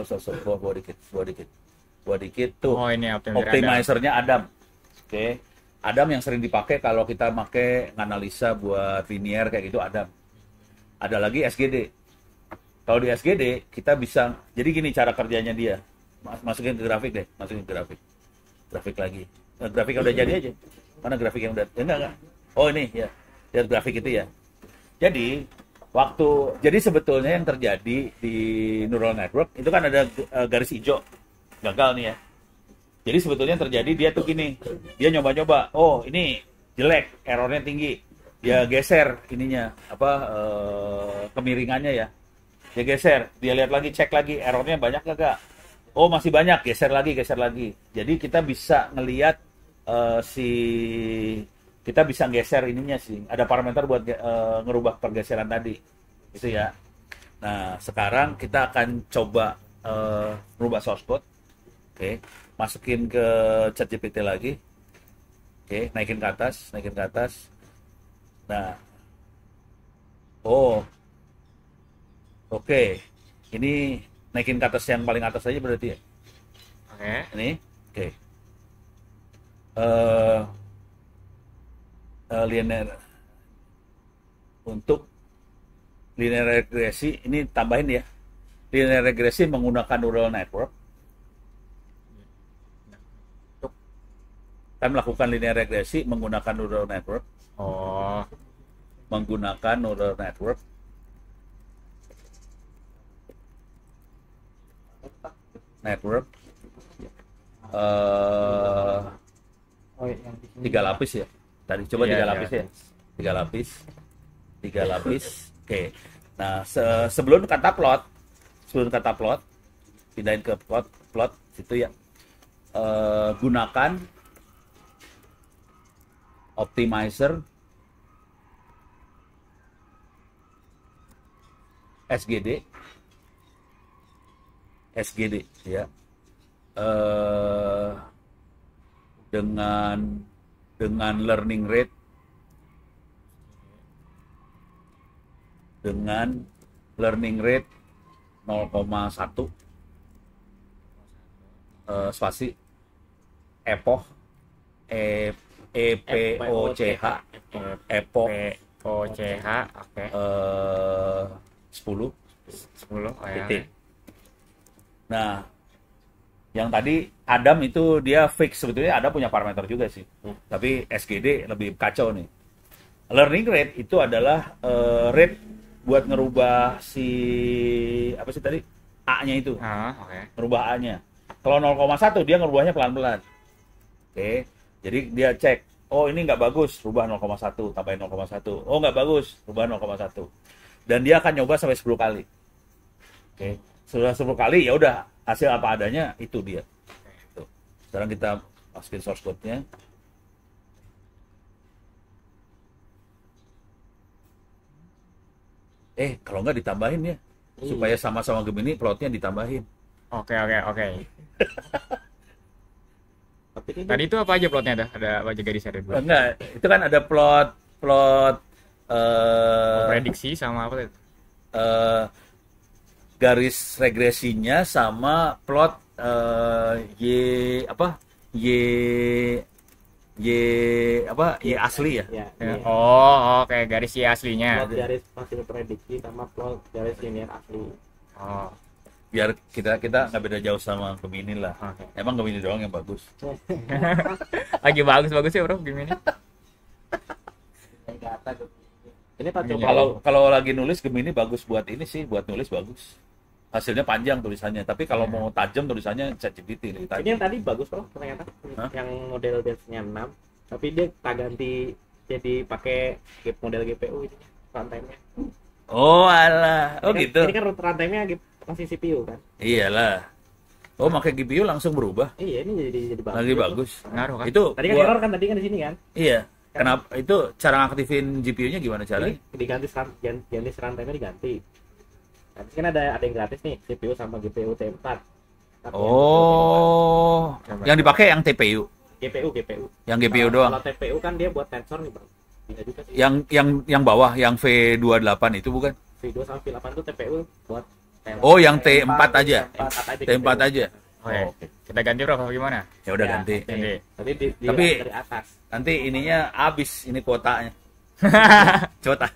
Bawah dikit. Tuh. oh ini Optimizer-nya Adam. Oke. Adam yang sering dipakai kalau kita pakai analisa buat linear kayak gitu Adam. Ada lagi SGD. Kalau di SGD kita bisa, jadi gini cara kerjanya dia. Masukin ke grafik deh, Grafik lagi. Grafik yang udah jadi aja. Mana grafik yang udah? Enggak. Oh ini ya. Lihat grafik itu ya. Jadi jadi sebetulnya yang terjadi di neural network itu kan ada garis hijau gagal nih ya. Jadi sebetulnya yang terjadi dia tuh gini, dia nyoba-nyoba, oh ini jelek, errornya tinggi, dia geser ininya kemiringannya ya, dia geser, dia lihat lagi, cek lagi, errornya banyak gak? Oh masih banyak, geser lagi. Jadi kita bisa ngelihat kita bisa geser ininya sih, ada parameter buat ngerubah pergeseran tadi, gitu ya. Nah sekarang kita akan coba merubah source code, oke. Masukin ke ChatGPT lagi, oke, naikin ke atas. Nah, oke, ini naikin ke atas yang paling atas aja berarti ya. Oke. Ini, oke. Linear untuk linear regresi ini tambahin ya. Linear regresi menggunakan neural network. Kita melakukan linear regresi menggunakan neural network. Oh, Menggunakan neural network. Tiga lapis ya. Tadi coba Iya, tiga iya. lapis ya. Tiga lapis. Oke. Nah, sebelum kata plot, pindahin ke plot situ ya. Gunakan optimizer SGD ya. Dengan learning rate dengan learning rate 0,1 spasi epoch EPOCH epoch POCH, oke. 10 10. Oh, ya. titik. Nah, yang tadi Adam itu dia fix, sebetulnya Adam punya parameter juga sih. Tapi SGD lebih kacau nih. Learning rate itu adalah rate buat ngerubah si apa sih tadi? A-nya itu. Ah, oke. Ngerubah A-nya. Kalau 0,1 dia ngerubahnya pelan-pelan. Oke. Jadi dia cek, oh ini nggak bagus, rubah 0,1, tambahin 0,1. Oh nggak bagus, rubah 0,1. Dan dia akan nyoba sampai 10 kali. Oke. Sudah 10 kali ya udah hasil apa adanya itu dia. Tuh. Sekarang kita masukin source code-nya. Kalau nggak ditambahin ya. Supaya sama-sama Gemini plotnya ditambahin. Oke. Tapi ini Tadi itu apa aja plotnya tuh? Ada apa aja garis ada dua? Enggak, itu kan ada plot Prediksi sama apa itu? garis regresinya sama plot y asli ya. ya, Ya. ini Oh, oke, garis Y aslinya. plot garis hasil prediksi sama plot garis linear asli. Oh, Biar kita nggak beda jauh sama Gemini lah. oke. Emang Gemini doang yang bagus. Lagi bagus ya, Bro, gimana? Ini Pak Ini coba Kalau lagi nulis Gemini bagus buat ini sih, buat nulis bagus. Hasilnya panjang tulisannya, tapi kalau mau tajam tulisannya ChatGPT nih. ini yang tadi bagus Bro ternyata. Hah? Yang model base-nya 6, tapi dia tak ganti jadi pakai model GPU ini runtime-nya. Oh alah, oh Ini kan- gitu. Ini kan runtime-nya masih CPU kan. Iyalah. Oh pakai GPU langsung berubah. Iya, ini jadi bagus. Lagi bagus. Ngaruh kan? Itu Tadi kan gua- error kan tadi kan di sini kan. Iya. Kenapa itu cara ngaktifin GPU-nya gimana caranya? Ini diganti ganti runtime-nya diganti. Nanti kan ada yang gratis nih, CPU sama GPU T4. Tapi Oh, yang dipakai yang TPU, GPU. yang GPU Kalau- doang. Kalau TPU kan dia buat tensor nih, Bang. Bisa juga sih. Yang bawah, yang V28 itu bukan? V2 sama V8 tuh TPU buat Oh, yang T4 aja. T4 aja. Oke. Kita ganti, Bro, apa gimana? Ya udah Ya, ganti. Ganti. Tadi Tapi- dari atas. Nanti ininya habis ini kuotanya. Kuota.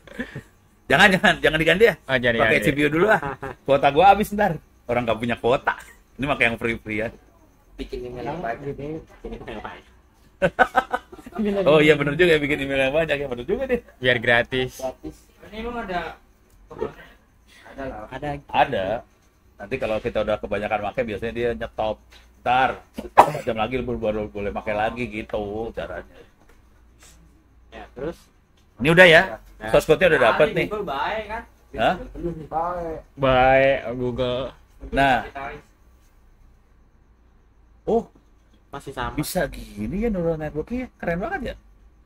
Jangan diganti ya. Oh, jadi Pakai ganti. CPU dulu ah. Kuota gua habis ntar. Orang nggak punya kuota. Ini pakai yang free ya. bikin email Yang yang banyak. ini ngapain? Oh iya bener juga ya, bikin email yang banyak ya, bener juga deh. Biar gratis. Gratis. Ini emang ada ada lah. Ada. Nanti kalau kita udah kebanyakan pakai biasanya dia nyetop. Ntar jam lagi baru boleh pakai lagi gitu caranya. Ya, terus Ini udah ya. Source code-nya udah dapet Ada nih. Google baik kan. Hah? Baik, Google. Nah, oh masih sama. bisa gini ya neural network-nya. Keren banget ya.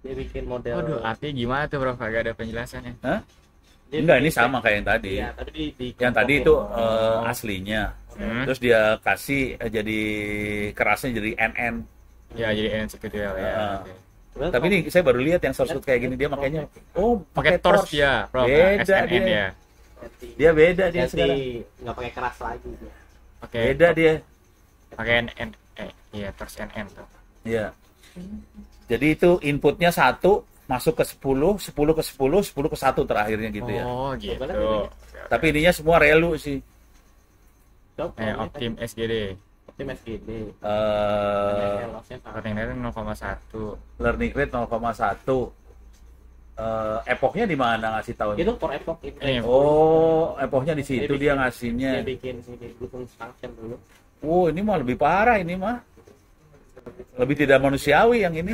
Dia bikin model. Waduh, artinya gimana tuh, Bro? Kagak ada penjelasannya. Hah? Dia Enggak, bikin- ini sama kayak yang tadi. Iya, tadi di Yang tadi itu aslinya. Terus dia kasih jadi kerasnya jadi NN. Ya, jadi NSQL ya. Ah. Oke. Terus Tapi ini saya baru lihat yang source code kayak gini dia makanya Pakai Torch ya, Bro. Beda SNN dia. ya. Dia beda dia jadi sekarang. nggak pakai keras lagi dia. Pakai Beda dia. pakai NN iya, Torch NN tuh. Iya. Jadi itu inputnya 1 masuk ke 10, 10 ke 10, 10 ke 1 terakhirnya gitu ya. Oh, gitu. Sebenarnya Tapi ininya semua relu sih. Optim SGD. Optim SGD. Eh Rating rate 0,1. learning rate 0,1. Epochnya di mana ngasih tahu? Itu for epoch ini. Ini. Oh, epochnya di situ dia Dia ngasihnya. bikin ini butuh function dulu. Oh, ini mah lebih parah ini mah. Lebih tidak manusiawi yang ini.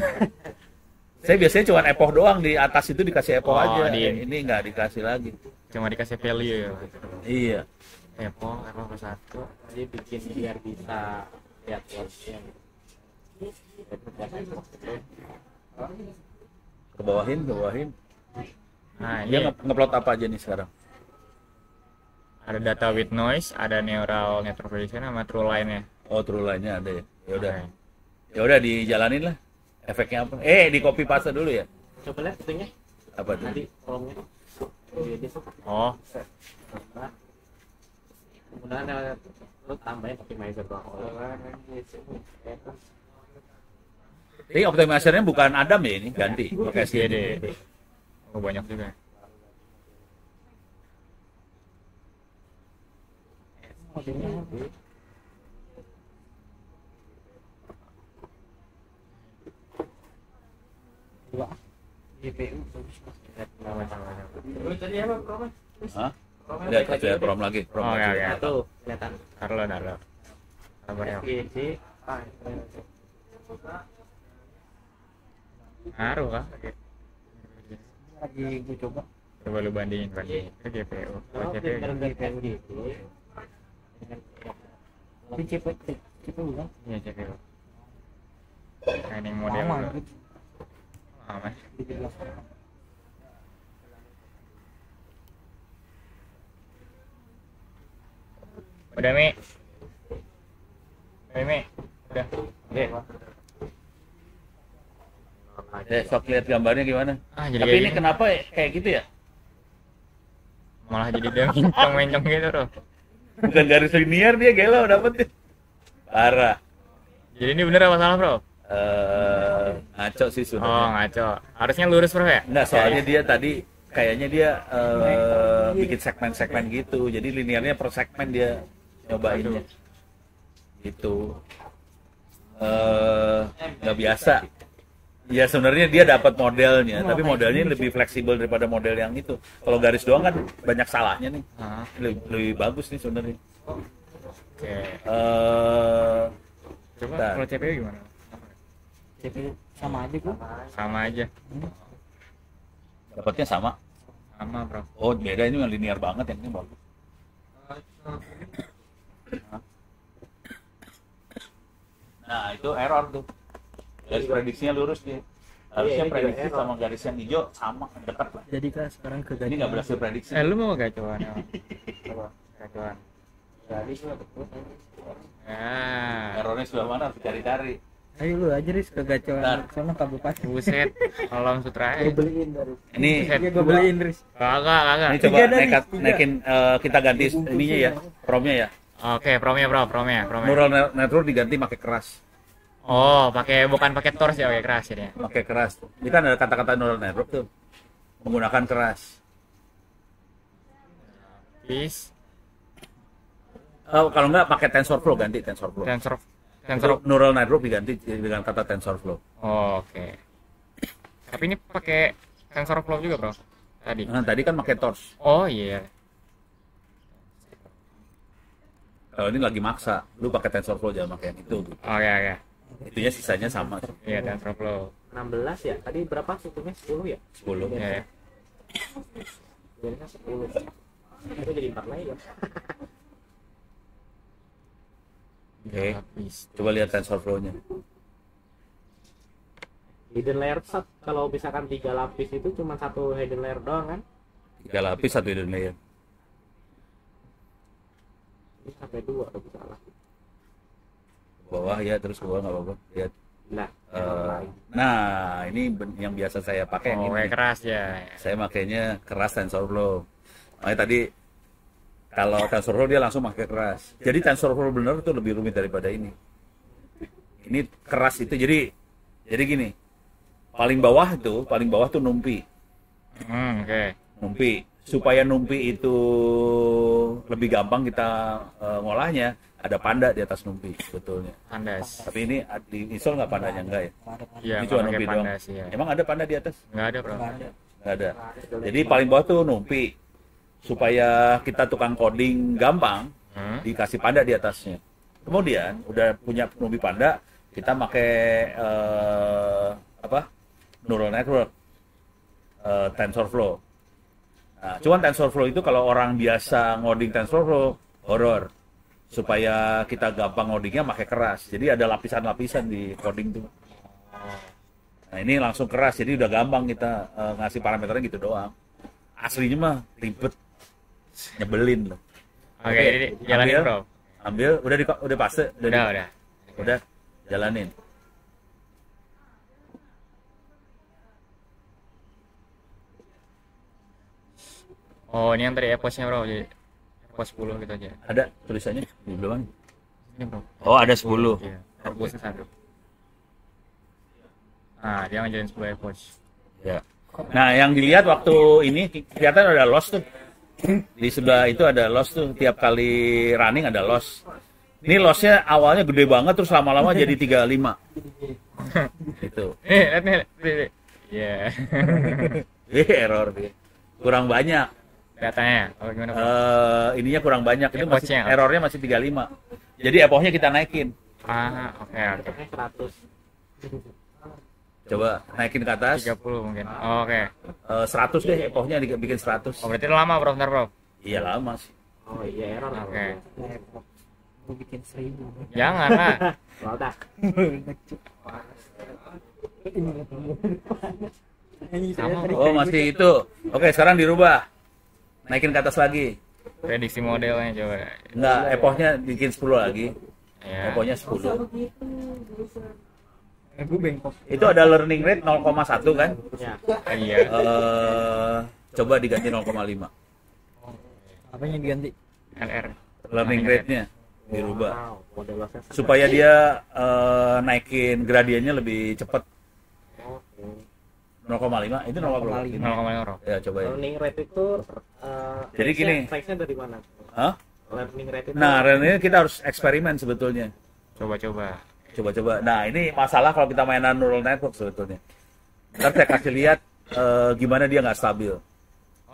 Saya biasanya cuma epoch doang, di atas itu dikasih epoch Oh, aja. di- Ini nggak dikasih lagi. Cuma dikasih value ya. Iya. Epo ke 1. Dia bikin biar bisa lihat wordnya. Ke bawahin. Nah, Dia ini ngeplot apa aja nih sekarang? ada data with noise, ada neural network prediction sama true line-nya. Oh, true line-nya ada ya. Ya udah. Oke. Ya udah dijalanin lah. Efeknya apa? Di copy paste dulu ya. Coba lihat itunya. Apa tuh? Nanti kolomnya. Oh, Kemudian lu tambahin optimizer doang. Ini optimizer-nya bukan Adam ya ini, ganti pakai SGD. SGD. Oh, banyak juga. Lu tadi apa Bro? Hah? Lihat prom lagi. Prom Oh, lagi. ya. Tuh, kelihatan. Taruh. kabarnya? Isi. Ngaruh kah? Lagi gue coba. Coba lu bandingin ke GPU. Oh, GPU dengan GPU gitu. Tapi CPU kan? iya GPU. Training model Sama lu. gitu. Mas. 17. Udah Mi. Udah Mi. Udah. Oke. Sok lihat gambarnya gimana. Jadi Tapi kayak ini gini. kenapa kayak gitu ya? Malah jadi dia mencong-mencong gitu bro. Bukan garis linear dia gelo dapet dia. Parah. Jadi ini bener apa salah bro? Ngaco sih Oh sebenarnya. ngaco. Harusnya lurus bro ya? Enggak, soalnya dia tadi kayaknya dia bikin segmen-segmen gitu. Jadi linearnya per segmen dia nyobainnya. Gitu. Nggak biasa. Ya sebenarnya dia dapat modelnya, tapi modelnya lebih fleksibel daripada model yang itu. Kalau garis doang kan banyak salahnya nih. Ah, Lebih bagus nih sebenarnya. Oke. Coba Bentar. kalau CPU gimana? CPU sama aja gua. Sama aja. Dapatnya sama. Sama bro. Oh beda, ini yang linear banget, yang ini bagus. Nah itu error tuh. Garis prediksinya lurus dia. Harusnya Iya, ini juga prediksi error. sama garis yang hijau sama dekat lah. Jadi kan sekarang ke Ini nggak berhasil prediksi. Lu mau gacuan ya? Coba gacuan. Jadi cuma betul. Ya. Errornya sebelah mana harus cari-cari. Ayo lu aja Riz ke Bentar. gacoan sono kabupaten. Buset. Alam sutra. Gue beliin dari. Ini Iya gue beliin Riz. Kagak. ini coba Tiga dari tiga. naikin kita ganti ininya ya, promnya ya. Oke, promnya bro, promnya. Neural network diganti pakai keras. Oh, bukan pakai tors ya, pakai keras ya. Pakai keras. Ini kan ada kata-kata neural network tuh. Menggunakan keras. Please. Kalau nggak pakai TensorFlow, ganti TensorFlow. Tensor. Itu neural network diganti dengan kata TensorFlow. Oh, oke. Tapi ini pakai TensorFlow juga bro. Tadi. Nah, tadi kan pakai Tors. Oh iya. Kalau ini lagi maksa, lu pakai TensorFlow jangan pakai yang itu. Oke. Itunya sisanya sama, Iya TensorFlow. 16 ya. Tadi berapa sukunya? 10 ya? 10. Iya. Jadinya 10. Itu jadi 4 lagi ya. Oke. Habis. Coba lihat TensorFlow-nya. Hidden layer set kalau misalkan 3 lapis itu cuma satu hidden layer doang kan? 3 lapis, 1 hidden layer. Ini sampai 2 kalau salah. Bawah ya, terus ke bawah nggak apa-apa. Lihat. Nah, Nah, ini yang biasa saya pakai yang Oh, ini. kayak keras ya. Saya makainya keras TensorFlow. Makanya tadi kalau TensorFlow dia langsung pakai keras. Jadi TensorFlow bener tuh lebih rumit daripada ini. Ini keras itu jadi gini. Paling bawah tuh NumPy. Oke. NumPy. Supaya NumPy itu lebih gampang kita ngolahnya, ada Panda di atas NumPy sebetulnya. Pandas. Tapi ini diinstal nggak Pandanya enggak ya? Iya, Ini cuma pakai NumPy doang. pandas ya. Emang ada Panda di atas? Nggak ada bro. Nggak ada. Jadi paling bawah tuh NumPy. Supaya kita tukang coding gampang, dikasih Panda di atasnya. Kemudian udah punya NumPy Panda, kita pakai neural network, TensorFlow. Nah, cuman TensorFlow itu kalau orang biasa ngoding TensorFlow horor. Supaya kita gampang ngodingnya pakai keras. Jadi ada lapisan-lapisan di coding tuh. Nah, ini langsung keras, jadi udah gampang kita ngasih parameternya gitu doang. Aslinya mah ribet, nyebelin loh. Oke, jadi jalanin ambil, bro. Ambil, udah paste, Udah. udah jalanin. Oh, ini yang tadi EPOS-nya bro. Jadi EPOS 10 gitu aja. Ada tulisannya di belakang. Ini bro. Oh, ada 10. Iya. EPOS-nya 1. Nah, dia ngajarin 10 EPOS. Ya. Nah, yang dilihat waktu ini kelihatan ada loss tuh. Di sebelah itu ada loss tuh. Tiap kali running ada loss. Ini lossnya awalnya gede banget terus lama-lama jadi 35. Itu. Lihat nih. Iya. Error dia. Kurang banyak. Datanya. Oh, gimana bro? Ininya kurang banyak. Ini masih EPOS-nya. errornya masih 35. Jadi epohnya kita naikin. Oke. Kita 100. Coba naikin ke atas. 30 mungkin. Oh, oke. 100 deh epohnya bikin 100. Oh, berarti lama, Bro. Bentar, Bro. Iya lama sih. Oh iya error. Oke. Gue bikin 1000. Jangan lah. Meledak. Sama, Bro. Oh masih itu. Oke sekarang dirubah. Naikin ke atas lagi. Prediksi modelnya coba. Enggak, epohnya bikin 10 lagi. Ya. Epohnya 10. Gue bengkok. Itu ada learning rate 0,1 kan? Ya. Iya. Coba diganti 0,5. Apanya diganti? LR. Learning rate-nya dirubah. Wow, model lossnya Supaya dia naikin gradiennya lebih cepat. Oke. 0,5 itu 0,5. 0,5, Bro. Ya coba ya. Learning rate itu Jadi gini. price-nya dari mana? Hah? Learning rate itu Nah, ini kita harus eksperimen sebetulnya. Coba-coba. Coba-coba. Nah, ini masalah kalau kita mainan neural network sebetulnya. Ntar saya kasih lihat gimana dia nggak stabil.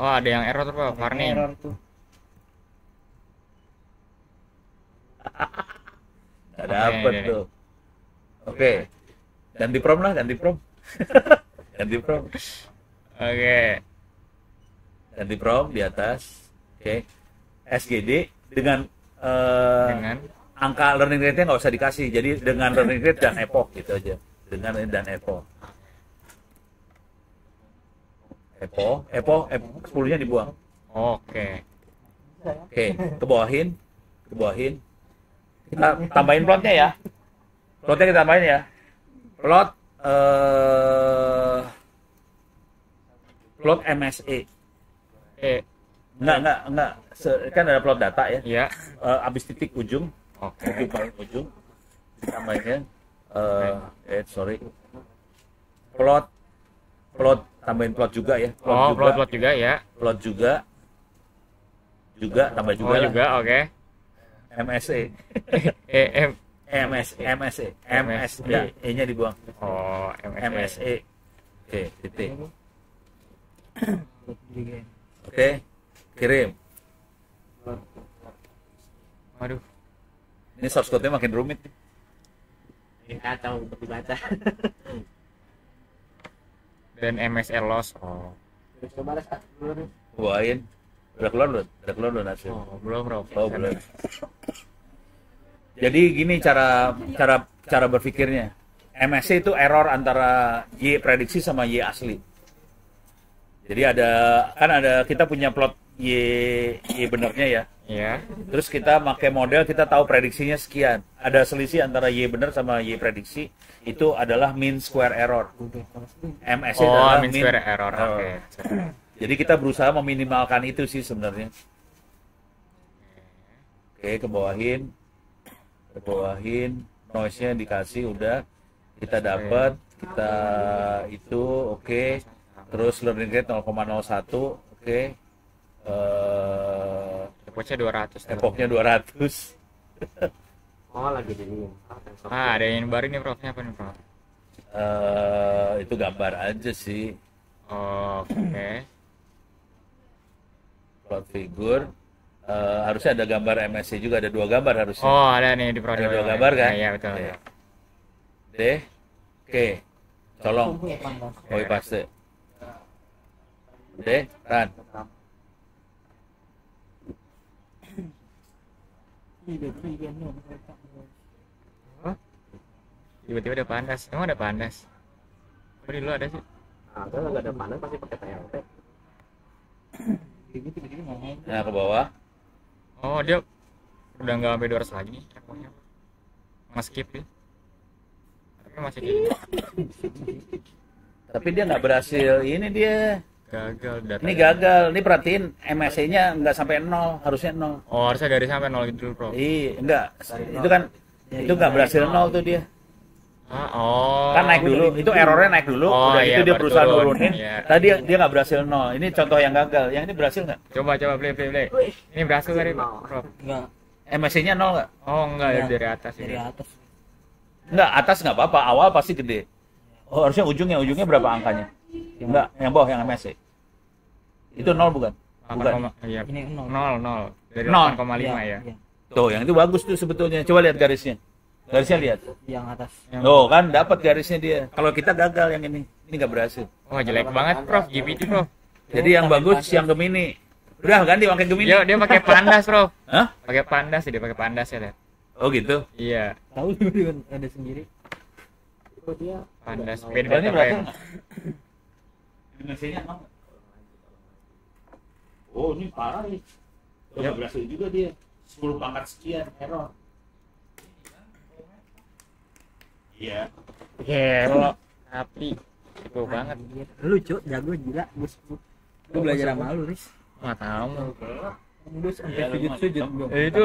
Oh, ada yang error tuh, Bro. Warning. Error tuh. Nggak dapet ini. tuh. Oke. Ganti prom lah, ganti prom. Ganti prom. Oke. Ganti prom di atas. Oke. SGD dengan Dengan angka learning rate-nya nggak usah dikasih. Jadi dengan learning rate dan epoch gitu aja. Dengan dan epoch. Epoch 10-nya dibuang. oke. Oke, kebawahin. Kita tambahin plotnya ya. Plotnya kita tambahin ya. Plot plot MSE. Enggak. Kan ada plot data ya. Iya. Abis titik ujung Oke. paling ujung. Tambahinnya sorry. Plot tambahin plot juga ya. Oh, plot juga ya. Plot juga tambah juga Oh, lah. juga, oke. MSE. M. MSE. Enggak, E-nya dibuang. Oh, MSE. MSE. Oke, titik. Juga. Oke, kirim. Waduh. Ini source code-nya makin rumit. Ini kacau untuk dibaca. Dan MSE loss. Oh, Coba les dulu nih. Buain. Udah keluar belum hasil? oh belum, Bro. Oh, belum. Jadi gini cara berpikirnya. MSE itu error antara Y prediksi sama Y asli. Jadi ada kita punya plot Y benernya ya. Iya. Terus kita pakai model, kita tahu prediksinya sekian. Ada selisih antara Y benar sama Y prediksi. Itu adalah mean square error. MSE Oh, adalah mean square error. Oke. Jadi kita berusaha meminimalkan itu sih sebenarnya. Oke, kebawahin, noise-nya dikasih udah, kita dapat, kita itu oke. Terus learning rate 0,01, oke. Epochnya 200. Epochnya 200. Oh lagi di ini. Ada yang baru nih, Bro. Apa nih, Bro? Itu gambar aja sih. Oke. Plot figure. Harusnya ada gambar MSC juga, ada 2 gambar harusnya. Oh, ada nih di Pro. Ada 2 gambar kan? Iya, betul. Oke. Deh. Oke. Colong. Copy paste. Deh, run. Tiba-tiba ada pandas. Emang ada pandas? Oh, di lu ada sih. Nah, kalau nggak ada panen pasti pakai TLT. Nah, ke bawah. Oh, dia udah nggak sampai 200 lagi nih epochnya. Skip ya. Tapi masih di Tapi dia nggak berhasil. Ini dia. gagal data. Ini gagal. Ini perhatiin MSC-nya nggak sampai 0, harusnya 0. Oh, harusnya dari sampai 0 gitu dulu, Bro. Enggak. Itu kan itu nggak berhasil 0 tuh dia. Oh. Kan naik dulu. Itu errornya naik dulu. Oh, Udah iya, itu dia baru berusaha turun. nurunin. Iya. Tadi dia nggak berhasil 0. Ini contoh yang gagal. Yang ini berhasil nggak? Coba play. Ini berhasil tadi, Bro. Enggak, MSC-nya 0 nggak? Oh, enggak Iya. dari atas dari ini. atas. Enggak, atas nggak apa-apa. Awal pasti gede. Oh, harusnya ujungnya berapa angkanya? Enggak, yang bawah yang MSC. Itu 0 bukan? Bukan. Iya. Ini 0. 0 dari Nol. 8,5 ya. Iya. Tuh, yang itu bagus tuh sebetulnya. Coba lihat garisnya. Garisnya lihat. Yang atas. Oh, kan dapat garisnya dia. Kalau kita gagal yang ini. Ini nggak berhasil. Wah, jelek banget, Prof. GPT, Prof. Jadi yang bagus yang Gemini. Udah ganti pakai Gemini. Dia pakai pandas, Prof. Hah? Pakai pandas, dia pakai pandas ya, lihat. Oh gitu. Iya, Tahu juga ada sendiri. Itu dia pandas. Ini Beda berarti frame. Indonesia mau nggak? Oh, ini parah nih. Yap. Nggak berhasil juga dia. 10 pangkat sekian error. Iya. Gelo. Tapi itu banget. Lu cuk, jago gila. Gue belajar sama lu, Riz. Nggak tahu. Gue sampai sujud-sujud gua. Itu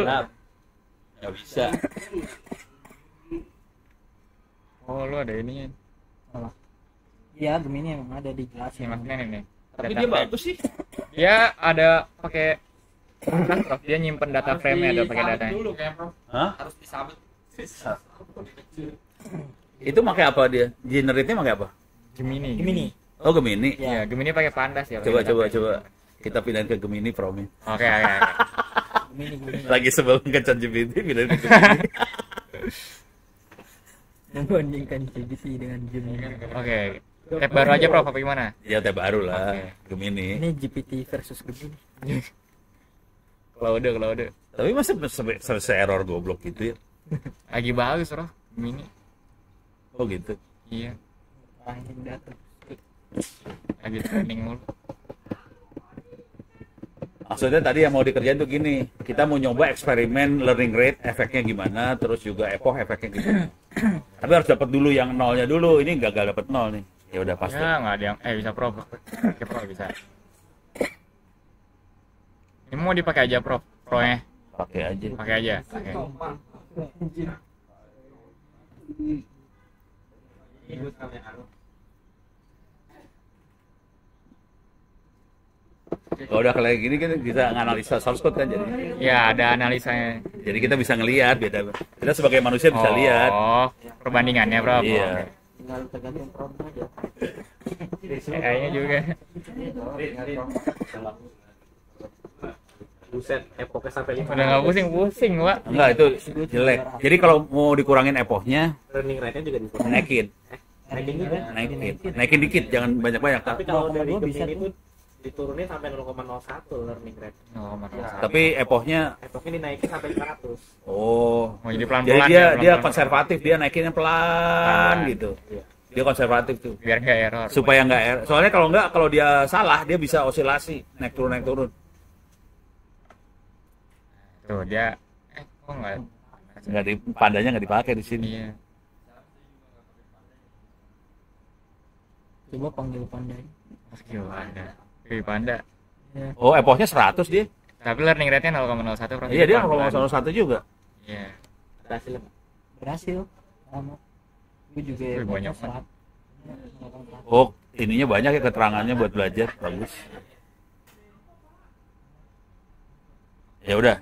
Nggak bisa. oh, lu ada ini. Salah. Iya, Gemini emang ada Ini dijelasin. maksudnya ini. Tapi dia bagus sih. Dia ada pakai kan, Prof. Dia nyimpen data frame-nya, ada pakai datanya. dulu kayak Prof. Hah? Harus disabet. Itu pakai apa dia? Generate-nya pakai apa? Gemini. Gemini. Oh, Gemini. Iya, Gemini pakai pandas ya. pakai Coba data coba frame. coba. Kita pindahin ke Gemini Pro-nya. Oke, oke, oke. Gemini. Lagi sebelum ke ChatGPT pindahin ke Gemini. Membandingkan GPT dengan Gemini. Oke. Tab baru aja, Prof. Apa gimana? Ya tab baru lah, Oke. Gemini. Ini GPT versus Gemini. Cloud. Tapi masa selesai error goblok gitu ya? Lagi bagus, Prof. Gemini. Oh gitu. Iya. Ranking data. Lagi training mulu. Maksudnya tadi yang mau dikerjain tuh gini, kita mau nyoba eksperimen learning rate efeknya gimana, terus juga epoch efeknya gimana. Tapi harus dapat dulu yang nolnya dulu. Ini gagal dapat nol nih. Ya udah pasti. Ya, nggak ada yang bisa, Prof. Oke, Prof, bisa. Ini mau dipakai aja, Prof. Pro-nya. Pakai aja. Pakai aja. Oke. Kalau udah kayak gini kan bisa nganalisa source code kan jadi. Ya, ada analisanya. Jadi kita bisa ngelihat beda. Kita sebagai manusia bisa lihat. Oh, perbandingannya, Prof. Iya. Tinggal tergantung prompt aja. AI-nya juga. buset epoknya sampai 5 Udah nggak pusing-pusing, Pak. Enggak, itu jelek. Jadi kalau mau dikurangin epochnya, learning rate-nya juga dikurangin. naikin. Naikin juga. Naikin dikit, jangan banyak-banyak. Tapi kalau dari 0,2 bisa Gemini tuh. itu diturunin sampai 0,01 learning rate. Oh, masalah. Tapi epochnya, Epoknya dinaikin sampai 500. oh, Mau jadi jadi pelan-pelan dia ya, dia pelan-pelan. konservatif, dia naikinnya pelan gitu. Iya. Dia konservatif tuh. Biar nggak error. Supaya nggak error. Soalnya kalau dia salah, dia bisa osilasi, naik turun. Tuh, dia kok nggak Nggak di pandanya nggak dipakai di sini. iya. Coba panggil pandai. Skill Panda. Skill Panda. Ya. Oh, epochnya 100 dia. Tapi learning rate-nya 0,01, Prof. Iya, dia Pelan-pelan. 0,01 juga. Iya. Berhasil. Berhasil. Lama. Gue juga Wih, banyak serat. Oh, ininya banyak ya keterangannya buat belajar, bagus. Ya udah,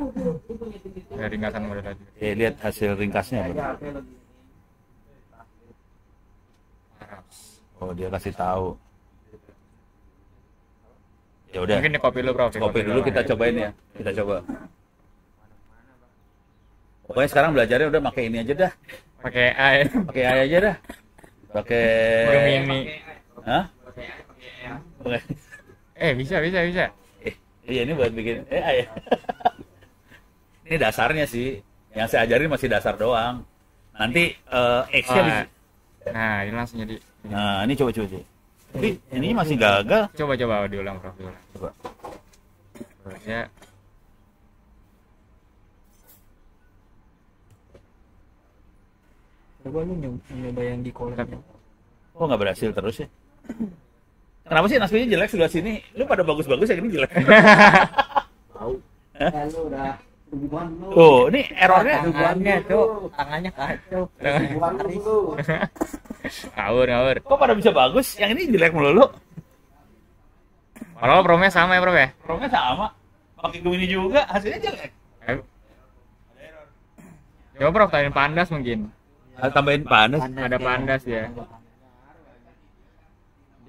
Ada ringkasan model aja. lihat hasil ringkasnya. Bang. Oh, dia kasih tahu. Ya udah, Mungkin di copy dulu, Prof. kopi dulu kita cobain ya. Kita coba. Pokoknya sekarang belajarnya udah pakai ini aja dah. Pakai AI. Pakai AI aja dah. Pakai Gemini. Hah? Bisa. Iya, ini buat bikin AI. Ini dasarnya sih. Yang saya ajarin masih dasar doang. Nanti X-nya di- Nah, ini langsung jadi. Nah, ini coba. Tapi ini masih gagal. Coba diulang, Prof. Diulang. Coba. Terus ya. Coba lu nyoba yang di kolomnya. Oh, nggak berhasil terus ya? Kenapa sih Nasbinya jelek sebelah sini? Lu pada bagus-bagus ya, ini jelek. Tahu. Lu udah hubungan lu. Oh, ini errornya. Tangannya tuh, tangannya kacau. Ngawur. Kok pada bisa bagus? Yang ini jelek melulu. Kalau promnya sama ya, Prof ya? Promnya sama. Pakai Gemini juga, hasilnya jelek. Coba Prof tanyain pandas mungkin. Tambahin panas. Ada pandas ya.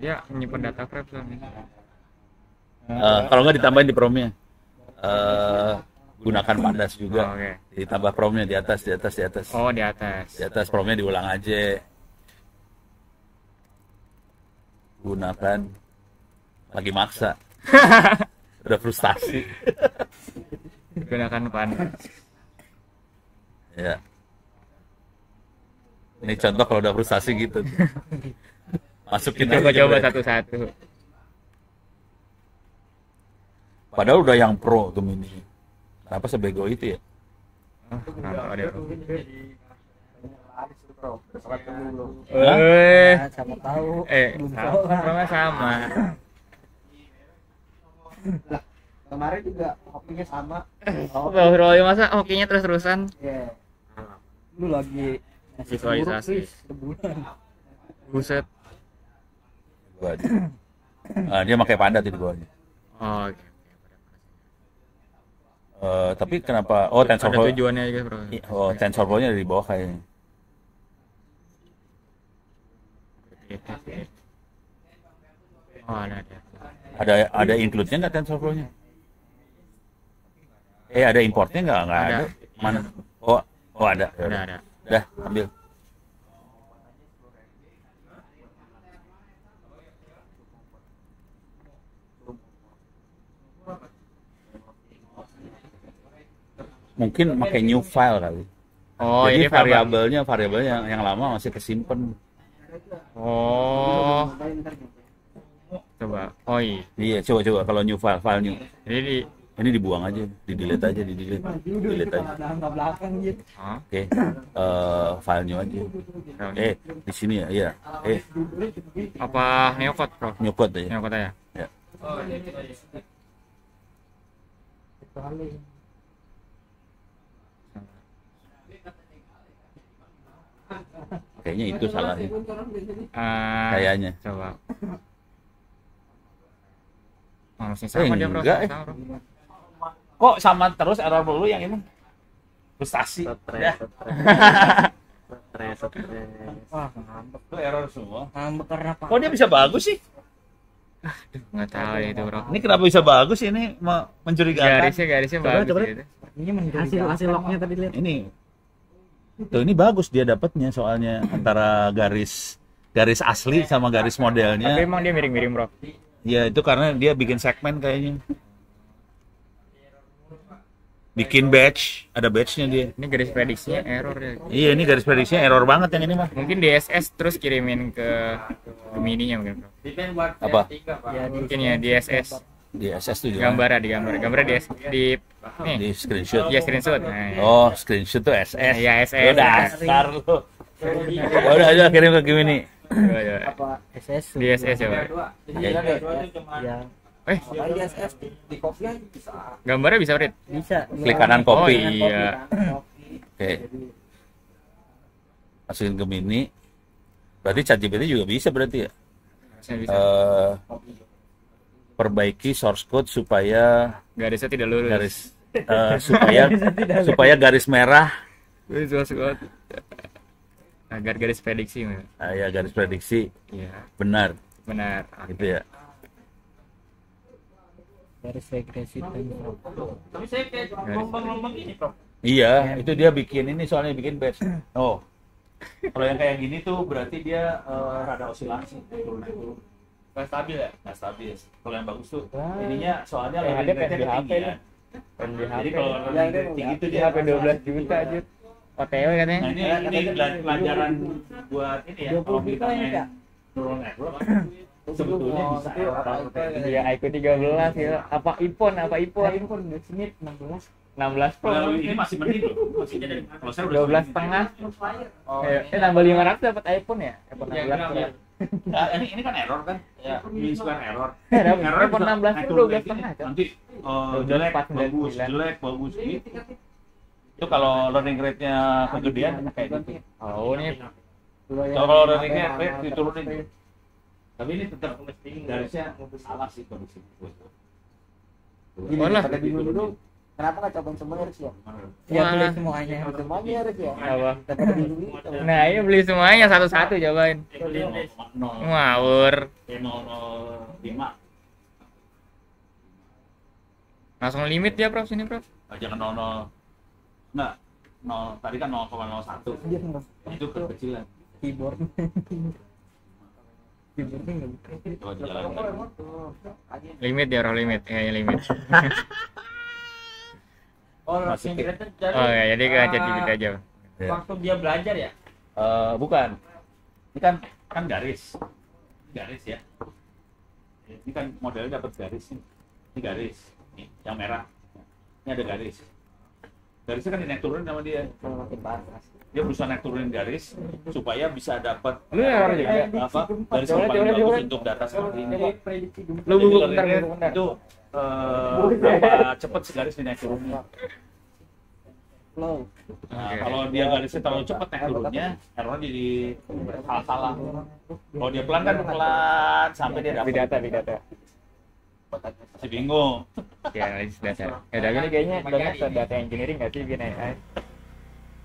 Dia menyimpan data frame soalnya. Kalau nggak ditambahin di promnya. gunakan padas juga. Oke. Ditambah promnya di atas. Oh, di atas. Di atas promnya diulang aja. Gunakan lagi maksa. Udah frustasi. Gunakan panas. Ya. Ini contoh kalau udah frustasi gitu. Masukin aja Coba berarti. satu-satu. Padahal udah yang pro Gemini. Kenapa sebego itu ya? Kenapa ada? Hah? Ya, sama tahu. Sama sama. Kemarin juga hokinya sama. Bro, masa hokinya terus-terusan? Iya. Lu lagi ngasih Visualisasi. sebulan. Buset. Gua aja. Dia pakai padat itu gua. Oh, oke. Tapi kenapa? Oh, Ada TensorFlow. tujuannya juga, Bro. Oh, TensorFlow-nya dari bawah kayaknya. Oh, ada. Ada include-nya nggak TensorFlow-nya? Ada importnya nggak? Nggak Ada. ada. Mana? Oh ada. Ada. Dah, ambil. Mungkin pakai new file kali. Oh, Jadi ini variabelnya yang lama masih kesimpan. Oh. Coba. Oh iya. Iya, coba kalau new file new. Jadi Ini dibuang aja, di delete aja. Delete aja. Nggak belakang gitu. Oke. File new aja. Di sini ya, iya. apa neocode, Bro? New code aja. Neocode ya? Ya. Kayaknya itu salahnya. Kayaknya. Coba. Oh, masih sama dia, Bro. Enggak, Sama, Bro. Kok sama terus error dulu yang ini? Frustasi. Ya. Stres. Wah, ngambek. Itu error semua. Ngambek karena apa? Kok dia bisa bagus sih? Nggak tahu ya itu, Bro. Ini kenapa bisa bagus ini mencurigakan? Garisnya Coba, bagus coba deh. gitu. Ini hasil lognya tadi lihat. Ini tuh ini bagus dia dapatnya soalnya antara garis asli sama garis Tapi modelnya. emang dia miring-miring, Bro. Ya itu karena dia bikin segmen kayaknya. Bikin batch, ada batchnya dia. Ini garis prediksinya error ya. Iya ini garis prediksinya error banget yang ini mah. Mungkin DSS terus kirimin ke Gemini-nya mungkin, Bro. Apa? Ya, Mungkin ya DSS. Di SS tuh juga. Gambar di nih. Di screenshot. Iya, screenshot. Nah, ya. Oh, screenshot tuh SS. Iya, SS. Lu dasar lu. Udah kirim ke Gemini. Coba. apa SS DSS ya, Bro. ya Eh, SS di copy aja bisa gambarnya bisa, Bro. bisa Klik kanan Oh, copy. iya. Oke. Masukin Gemini. Berarti ChatGPT juga bisa berarti ya. Bisa. Perbaiki source code supaya Garisnya tidak lurus. garis supaya garis merah agar garis prediksi. ya garis prediksi Iya, benar benar. gitu ya. garis regresi Tapi saya kayak gelombang-gelombang ini, Prof. Iya, itu dia bikin ini soalnya bikin batch. Oh. Kalau yang kayak gini tuh berarti dia rada osilasi, turun naik turun. Nggak stabil ya? Nggak stabil. Kalau yang bagus tuh ininya soalnya ada learning rate-nya PNBHP tinggi ya. Jadi kalau learning rate tinggi itu dia HP 12 juta aja. OTW katanya. Nah, ini pelajaran buat ini ya. 20 juta ya, Kak? Neural network sebetulnya bisa Iya, IQ 13 ya. Apa iPhone? iPhone sini 16 16 Pro. Kalau ini masih mending loh. Masih kalau saya udah 12 setengah. Nambah 500 dapat iPhone ya? iPhone 16 Pro. Nah, ini kan error kan? Ya, ini bukan error. iPhone 16 bisa Pro naik 12 turun setengah kan? nanti jelek, 499. bagus gitu. Itu kalau learning rate-nya kegedean kayak gitu. Oh, ini Kalau learning rate diturunin. Tapi ini tetap garisnya salah sih kondisi. Walah. pada bingung dulu kenapa nggak cobain semua harus ya Ya, beli semuanya harus ya apa? pada bingung dulu Nah, ini beli semuanya satu-satu cobain. Ngawur. 005. Langsung limit dia, Prof, sini, Prof. Jangan 00. Enggak. 0 tadi kan 0,01. Dia nggak Itu kekecilan. keyboard. Keyboardnya nggak buka. Coba dijalankan. Limit ya, orang limit. Kayaknya limit. Oh, Masih yang kita jadi Oh ya, jadi ke ChatGPT aja. Ya. waktu dia belajar ya. Bukan. Ini kan garis. Garis ya. Ini kan modelnya dapat garis nih. Ini garis. Nih, yang merah. Ini ada garis. Garisnya kan naik turun sama dia. Dia berusaha naik turunin garis supaya bisa dapat Lu ya orang juga? apa garis yang paling bagus untuk data seperti ini. Lu Jadi bentar, learning bentar. itu berapa cepat si garis naik turunnya. Flow. Nah, Oke. kalau dia garisnya terlalu cepat naik turunnya, errornya jadi salah-salah. Kalau dia pelan kan pelan sampai dia Big dapat. data, big data. Masih bingung. Ya, analisis data. Ya, tapi ini kayaknya udah ke data engineering nggak sih, bikin AI?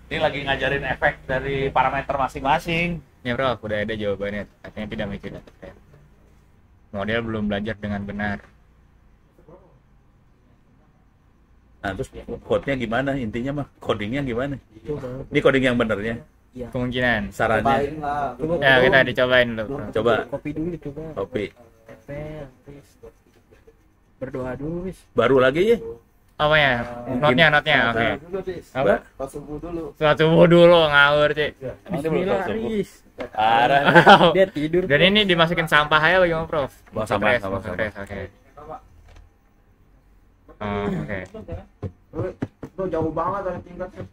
Ini lagi ngajarin efek dari parameter masing-masing. Ya bro, udah ada jawabannya. Artinya tidak mikir data frame. Model belum belajar dengan benar. Nah, terus code-nya gimana? Intinya mah codingnya gimana? Coba. Ini coding yang benernya. Iya. Kemungkinan. Sarannya Coba. Ya, kita dicobain dulu. coba Kopi dulu coba. kopi. Tempel, terus berdoa dulu wis. Baru lagi ya? Apa ya? Notnya, oke. Apa? Mbak. Sholat subuh dulu, ngawur, Cik. Bismillah, Aris. Parah. Dia tidur. Dan ini dimasukin sampah aja bagaimana, Prof? Bawa sampah, Stres, sampah, stres, oke. Oh, oke. Lu jauh banget dari tingkatnya.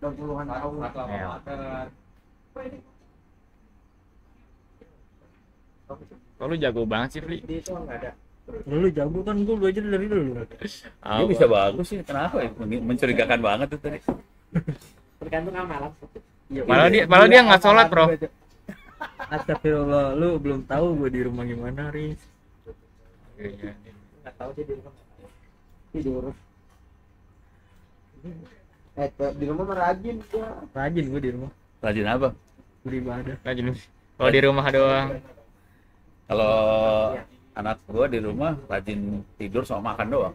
Udah puluhan tahun. Ya. Kok lu jago banget sih, Fli? Di itu nggak ada. Lu jago kan, gue belajar dari dulu. Dia bisa bagus sih. Kenapa ya? Mencurigakan banget tuh tadi. Tergantung amalan. Malah dia nggak sholat, Prof. Astagfirullah, lu belum tahu gue di rumah gimana, Riz. Iya. Nggak tahu sih di rumah. Tidur. Di rumah mah rajin gua. Rajin gue di rumah, Rajin apa? beribadah. Rajin. Kalau di rumah doang. Kalau anak gua di rumah rajin tidur sama makan doang.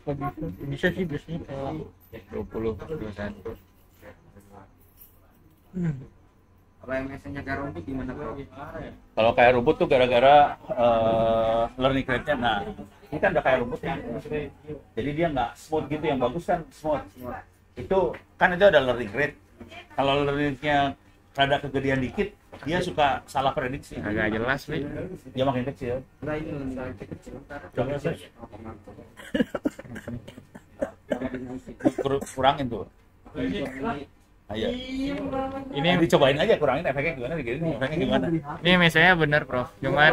Kok bisa? Bisa sih biasanya kayak 20, 21. Kalau yang biasanya kayak rumput gimana bro? Kalau kayak rumput tuh gara-gara learning rate-nya. Nah, ini kan udah kayak rumput ya. Jadi dia nggak smooth gitu, yang bagus kan smooth. Itu kan itu ada learning rate. Kalau learning-nya rada kegedean dikit, dia suka salah prediksi. Agak jelas, Fli. Dia makin kecil. Nah ini lebih kecil. Contohnya sih, kurangin tuh. Ayo. Ini Ini dicobain aja, kurangin efeknya gimana, digini efeknya gimana. ini misalnya bener, Prof. Cuman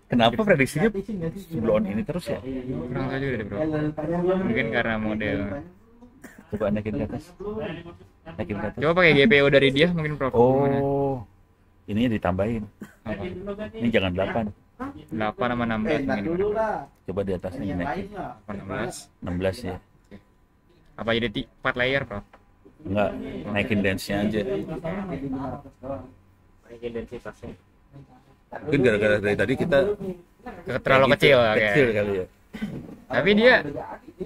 Kenapa prediksinya blown ini terus ya? kurang tahu juga deh, Bro. Mungkin karena model. Coba naikin ke atas. Naikin ke atas. Coba pakai GPU dari dia mungkin, Prof. Gimana? Oh, ininya ditambahin. Apa? Ini jangan 8. 8 sama 16 mungkin. dulu lah. Coba di atasnya Yang lain naikin. lah. 16. 16 ya. Apa jadi 4 layer, Prof? Enggak, naikin densnya aja. Naikin densitasnya. Mungkin gara-gara dari tadi kita Terlalu kayak kecil, gitu, oke. kecil kali ya. Tapi dia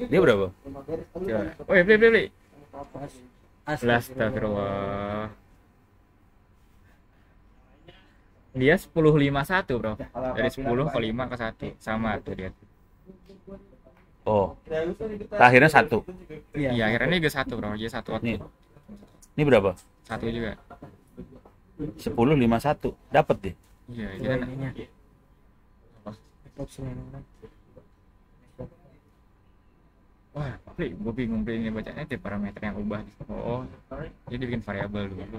Dia berapa? coba. Oh, ya, beli. Astagfirullah. Dia 1051, Bro. Dari 10 ke 5 ke 1. Sama tuh dia. Oh, akhirnya 1. Iya, akhirnya juga 1, Bro. Dia 1 Nih. waktu. Ini berapa? 1 juga. 1051. Dapat deh. Iya, dia wah, gue bingung ini bacanya di parameter yang ubah. Oh, jadi bikin variabel dulu.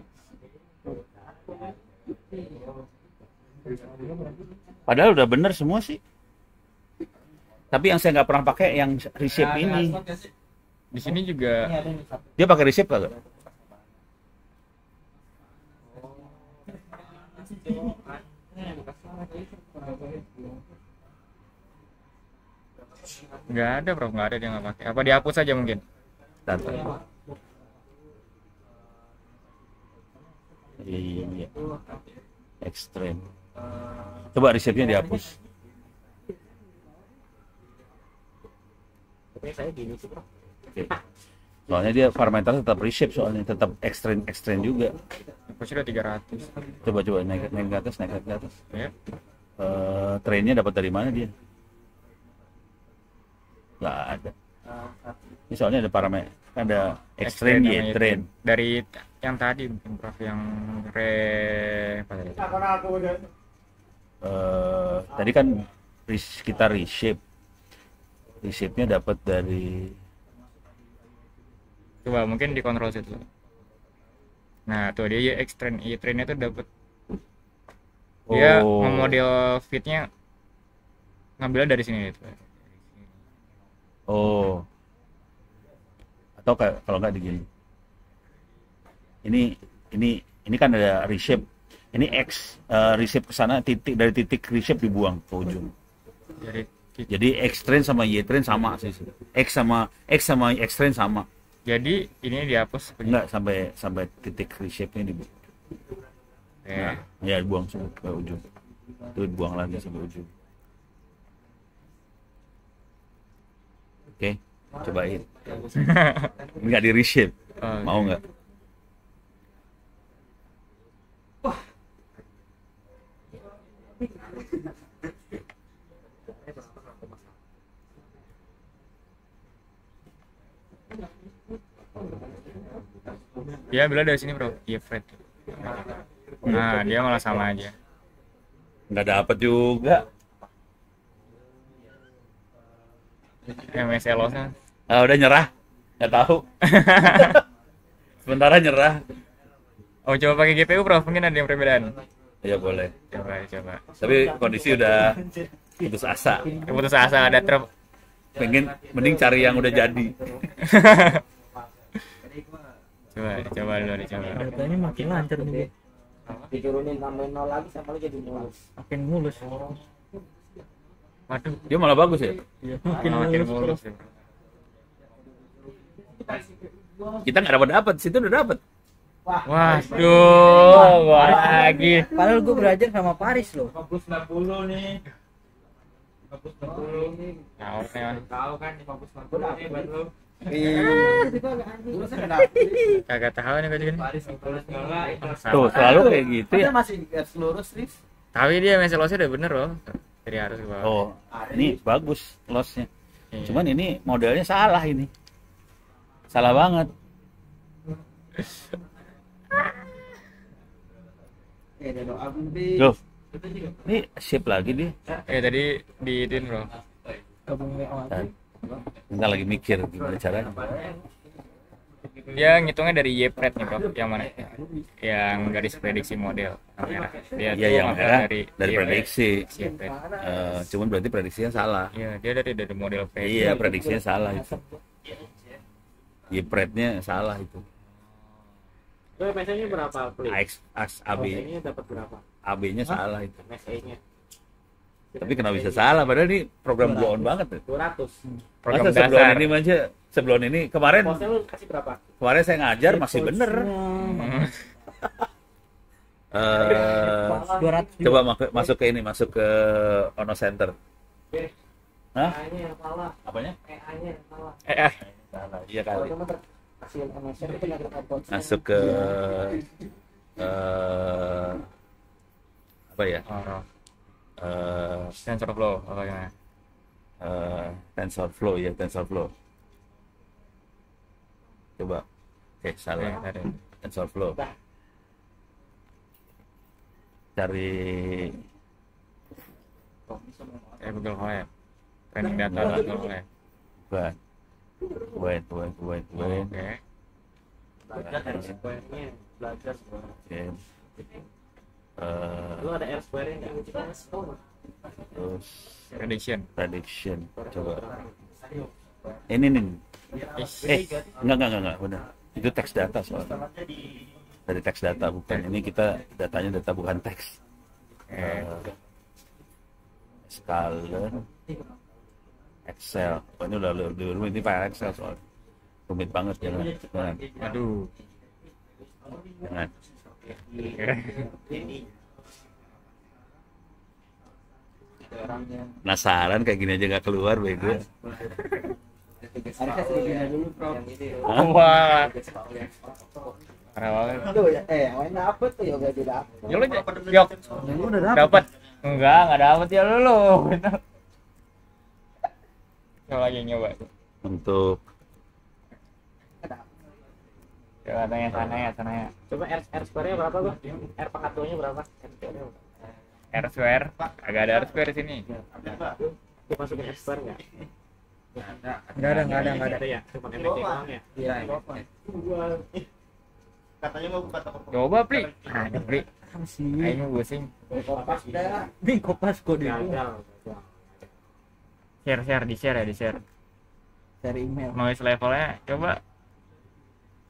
Padahal udah bener semua sih. Tapi yang saya nggak pernah pakai yang reshape ini. Di sini juga Dia pakai reshape kagak? nggak ada, Bro. Nggak ada, dia nggak pakai. Apa dihapus aja mungkin? Tante. Iya. Extreme. Coba reshape-nya dihapus. Tapi saya gini sih bro. Oke. Soalnya dia parameter tetap reshape, soalnya tetap extreme juga. Aku sudah 300. Coba naik ke atas. Ya. Trainnya dapat dari mana dia? Nggak ada. Ini soalnya ada parameter, ada extreme namanya itu. train. Dari yang tadi mungkin Prof yang apa tadi? Tadi kan kita reshape-nya dapat dari, Coba mungkin dikontrol situ. Nah, tuh dia extreme trainnya tuh dapat. Dia memodel fitnya ngambilnya dari sini itu. Atau kalau nggak digini. Ini kan ada reshape. Ini reshape ke sana, dari titik reshape dibuang ke ujung. Jadi X train sama Y train sama sih. X sama X train sama. Jadi ini dihapus Enggak, sampai titik reshape-nya dibuang. Nah, ya dibuang sampai ke ujung. Itu dibuang lagi sampai ujung. Oke, cobain. Enggak di reshape. Mau nggak? Dia ambilnya dari sini bro, iya Fred. Nah dia malah sama aja. Nggak dapet juga. MSL loss-nya. Udah nyerah, nggak tahu. Sementara nyerah. Oh coba pakai GPU bro, mungkin ada yang perbedaan. Ya boleh. Coba. Tapi kondisi udah putus asa. Putus asa ada Mending cari yang udah jadi. coba dulu dicoba. Datanya makin lancar nih. Diturunin tambahin 0 lagi sama lagi jadi mulus. Makin mulus. Waduh, Dia malah bagus ya. Iya, makin mulus. Ya. Kita nggak dapat, situ udah dapat. Waduh, lagi. Padahal gue belajar sama Paris loh. 50-90 nih. 50-90. Tahu Tahu kan 50-90 nih buat lu. Kagak tahu nih kayak gini. Tuh, selalu kayak gitu ya. Masih garis lurus nih. Tapi dia MSL loss-nya udah bener loh. Jadi harus ke bawah. Oh, ini bagus loss-nya. Iya. Cuman ini modelnya salah ini. Salah banget. Loh, ini shape lagi dia. Tadi diitin bro. Enggak lagi mikir gimana caranya. Dia ngitungnya dari Y-Pred nih bro. Yang mana? Yang garis prediksi model yang merah. Dia Iya, tuh yang ngambil merah dari Y-Pred. prediksi. Y-Pred. Cuman berarti prediksinya salah. Iya, dia dari model prediksi. Iya, prediksinya salah itu. Y-Pred-nya salah itu. Itu MSA-nya berapa? AB, MSA-nya dapat berapa? AB-nya salah itu. MSA-nya Tapi kenapa bisa salah? Padahal ini program blow on banget tuh. 200. Program Masa sebelum dasar. ini aja, sebelum ini kemarin Posnya lu kasih berapa? saya ngajar masih bener. Eh, 200 coba masuk ke ini, masuk ke Ono Center. Hah? PA-nya yang salah. Apanya? PA-nya yang salah. Salah. Iya Kalau kali. cuma hasil MSA itu nggak dapat. Masuk ke apa ya? TensorFlow apa gimana? TensorFlow ya, TensorFlow. Coba. Oke, salah. Tadi. TensorFlow. Cari Google Colab. Training data Google Colab. bukan. Wait. Oke. Belajar R square-nya, belajar. Oke. Lu ada R square-nya nggak? Terus Prediction. coba. Ini nih. Ish. Enggak, benar. Itu teks data soalnya. Dari teks data bukan. Ini kita datanya data bukan teks. Scalar Excel. Oh, ini udah dulu ini pakai Excel soalnya. Rumit banget jangan. Aduh. Jangan. Penasaran kayak gini aja gak keluar bego. Harusnya segini dulu, Prof. Wah. Parah banget. Aduh ya, awalnya dapet tuh ya gak dapet. Ya lu Yok, Yang lu udah dapet. dapat. Enggak dapet ya lu. Coba lagi nyoba. Untuk Coba tanya sana ya. Coba R square-nya berapa bang? R pangkat 2-nya berapa? R square-nya berapa? R square, agak ada R square di sini. Dimasukin R square nggak? Enggak ada. Ada ya, cuma MSC doang ya. Iya. Katanya mau buka toko. Coba Pli. Ada Pli. Sih. Ayo pusing. Kompas dah. Nih kopas kok di Gagal. Di share. dari email. Noise levelnya coba.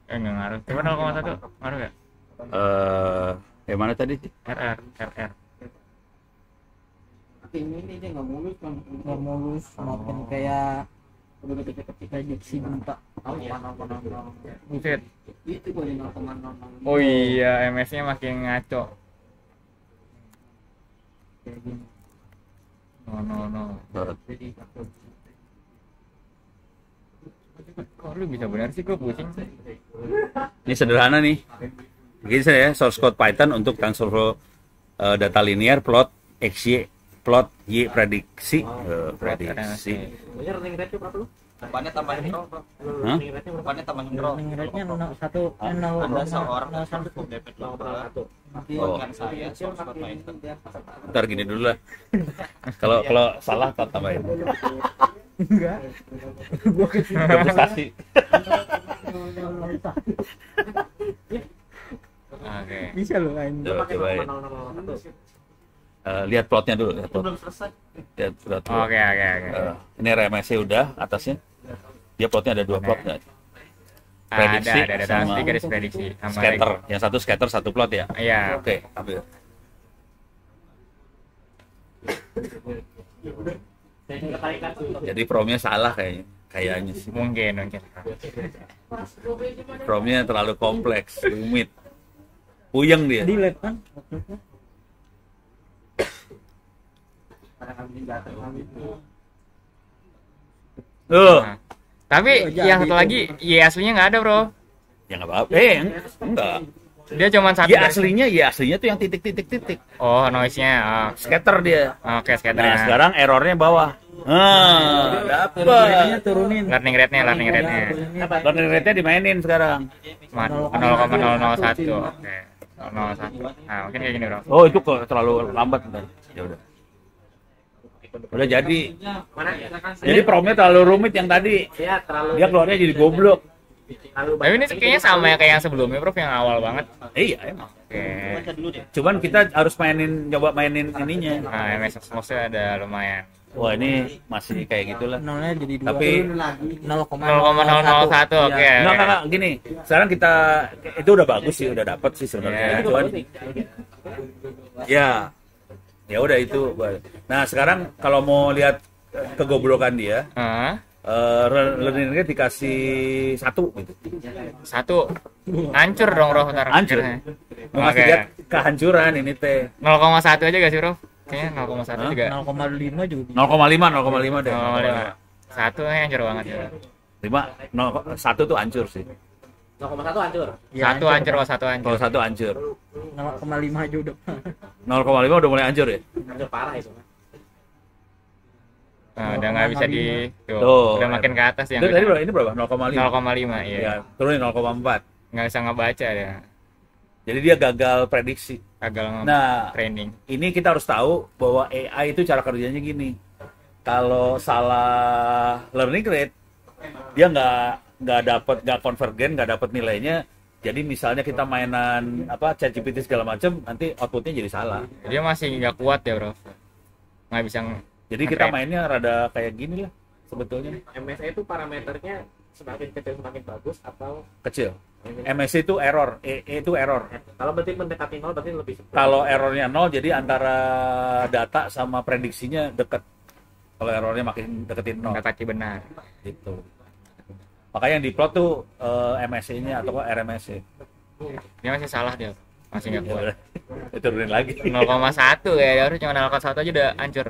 Enggak ngaruh. Coba 0,1 ngaruh nggak? yang mana tadi? RR. Ini dia nggak mulus kan. Nggak mulus, makin kayak prediksi gempa. Buset. Itu gue 0,00. Oh iya, MS-nya makin ngaco. Kayak gini. No. Kok lu bisa benar sih, gue pusing. Ini sederhana nih. Begini saya source code Python untuk transfer data linear plot XY plot Y prediksi prediksi. Ini running rate berapa lu? Depannya tambahin draw, Bro. Hah? Running rate-nya berapa? Depannya tambahin draw. Learning rate-nya 0,1 Ada seorang 0,1. DP Nomor coba satu. Oh. dengan saya source code Python. Ntar gini dulu lah. Kalau salah tak tambahin. Enggak. Gua kesini. Investasi. Oke. Bisa lo main. Cobain. 0,001. Lihat plotnya dulu. Lihat plot. Belum selesai. Lihat plot. Oke. Ini RMS-nya udah atasnya. Dia plotnya ada dua plot nggak? Prediksi Ada sama tiga garis prediksi sama Scatter. Yang satu scatter, satu plot ya. Iya. Oke, ambil. Jadi promnya salah kayaknya sih. Mungkin. Promnya terlalu kompleks, rumit. Puyeng dia. Delete kan maksudnya. Nah, tapi Oh, jadi yang satu itu. lagi Y aslinya nggak ada, Bro. Ya nggak apa-apa. Enggak. Dia cuma satu. Ya aslinya tuh yang titik-titik-titik. Oh, noise-nya. Oh. Scatter dia. Oke, scatter. Nah, sekarang errornya bawah. Rate-nya Dapat. turunin. Learning rate-nya. Learning rate-nya dimainin sekarang. 0,001. Oke. 0,01. Nah, mungkin kayak gini, Bro. Oh, itu kok terlalu lambat ntar. Ya udah. Udah jadi. Jadi promnya terlalu rumit yang tadi. Ya, terlalu. Dia keluarnya jadi goblok. Tapi ini kayaknya sama ya kayak yang sebelumnya, Bro, yang awal banget. Iya, emang. Oke. Cuman kita harus coba mainin ininya. Nah, MS Mostly ada lumayan. Wah, ini masih kayak gitulah. Nolnya jadi 2. Tapi 0,001. Oke. enggak, gini. Sekarang kita itu udah bagus sih, udah dapet sih sebenarnya. Ya. Cuman ya udah itu. Nah, sekarang kalau mau lihat kegoblokan dia, Hah? learning rate dikasih 1 gitu. 1. Hancur dong, Bro, ntar. Hancur. akhirnya. Mau ngasih Oke. lihat kehancuran ini teh. 0,1 aja gak sih, Bro? Kayaknya 0,1 Hah? juga. 0,5 juga. 0,5 deh. 0,5. 1 hancur banget ya. 1 tuh hancur sih. 0,1 hancur. Ya, 1 hancur, kalau 1 hancur. Kalau 1 hancur. 0,5 aja udah. 0,5 udah mulai hancur ya. Hancur parah itu. Nah, udah nggak bisa di Tuh. udah makin ke atas yang Itu tadi berapa? Ini berapa? 0,5. 0,5 Ya, iya. turunin 0,4. Nggak bisa ngebaca ya. Jadi dia gagal prediksi. Gagal Nah, training. ini kita harus tahu bahwa AI itu cara kerjanya gini. Kalau salah learning rate, dia nggak konvergen, nggak dapat nilainya. Jadi misalnya kita mainan ChatGPT segala macam, nanti outputnya jadi salah. Dia masih nggak kuat ya, Bro. Nggak bisa Jadi kita mainnya rada kayak gini lah sebetulnya. MSA itu parameternya semakin kecil semakin bagus atau Kecil. MSC itu error, E itu error. kalau berarti mendekati 0 berarti lebih Kalau errornya 0, jadi antara data sama prediksinya deket. Kalau errornya makin deketin 0 nggak kaki benar. gitu. Makanya yang diplot tuh MSC-nya atau RMSC. Dia masih salah dia. masih nggak kuat. Turunin lagi. 0,1 ya, harus cuma 0,1 aja udah hancur.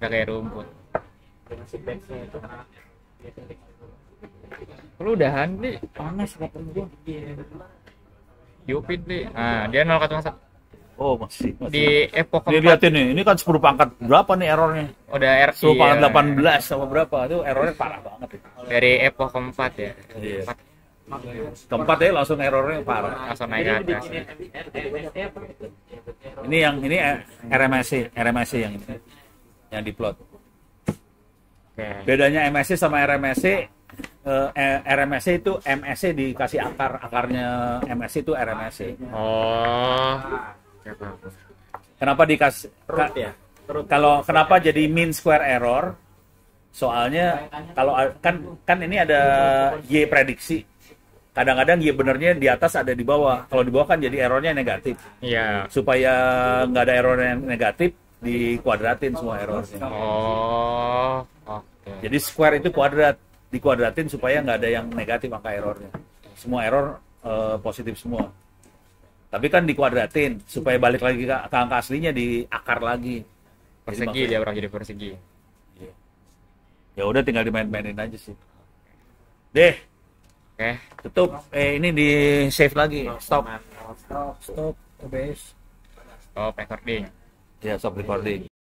Udah kayak rumput. Masih backsnya itu Lu udahan nih, Panas kata gua. Yupit nih. Nah, dia 0,1 Oh, masih. di epoch Ini 4 liatin nih, ini kan 10 pangkat berapa nih errornya? udah 10 pangkat iya. 18 sama berapa? Itu errornya parah banget itu. Dari epoch keempat ya. Iya. Empat, Keempat ya langsung errornya parah. langsung naik ke atas. Ini RMSC yang ini. Yang diplot. Oke. Bedanya MSC sama RMSC, RMSC itu MSC dikasih akarnya MSC itu RMSC. Oh. Siapa? Kenapa dikasih? ya. Kalau kenapa jadi mean square error? Soalnya kalau kan ini ada Y prediksi. Kadang-kadang Y benernya di atas ada di bawah. Kalau di bawah kan jadi errornya negatif. Iya. Supaya nggak ada error yang negatif, dikuadratin semua errornya. Oh. Oke. Jadi square itu kuadrat, dikuadratin supaya nggak ada yang negatif angka errornya. Semua error positif semua. Tapi kan dikuadratin supaya balik lagi ke angka aslinya di akar lagi. Persegi dia orang jadi persegi. Ya udah tinggal dimain-mainin aja sih. Deh, Oke. tutup. Ini di save lagi. Stop. Stop OBS. Stop recording. Ya, stop recording.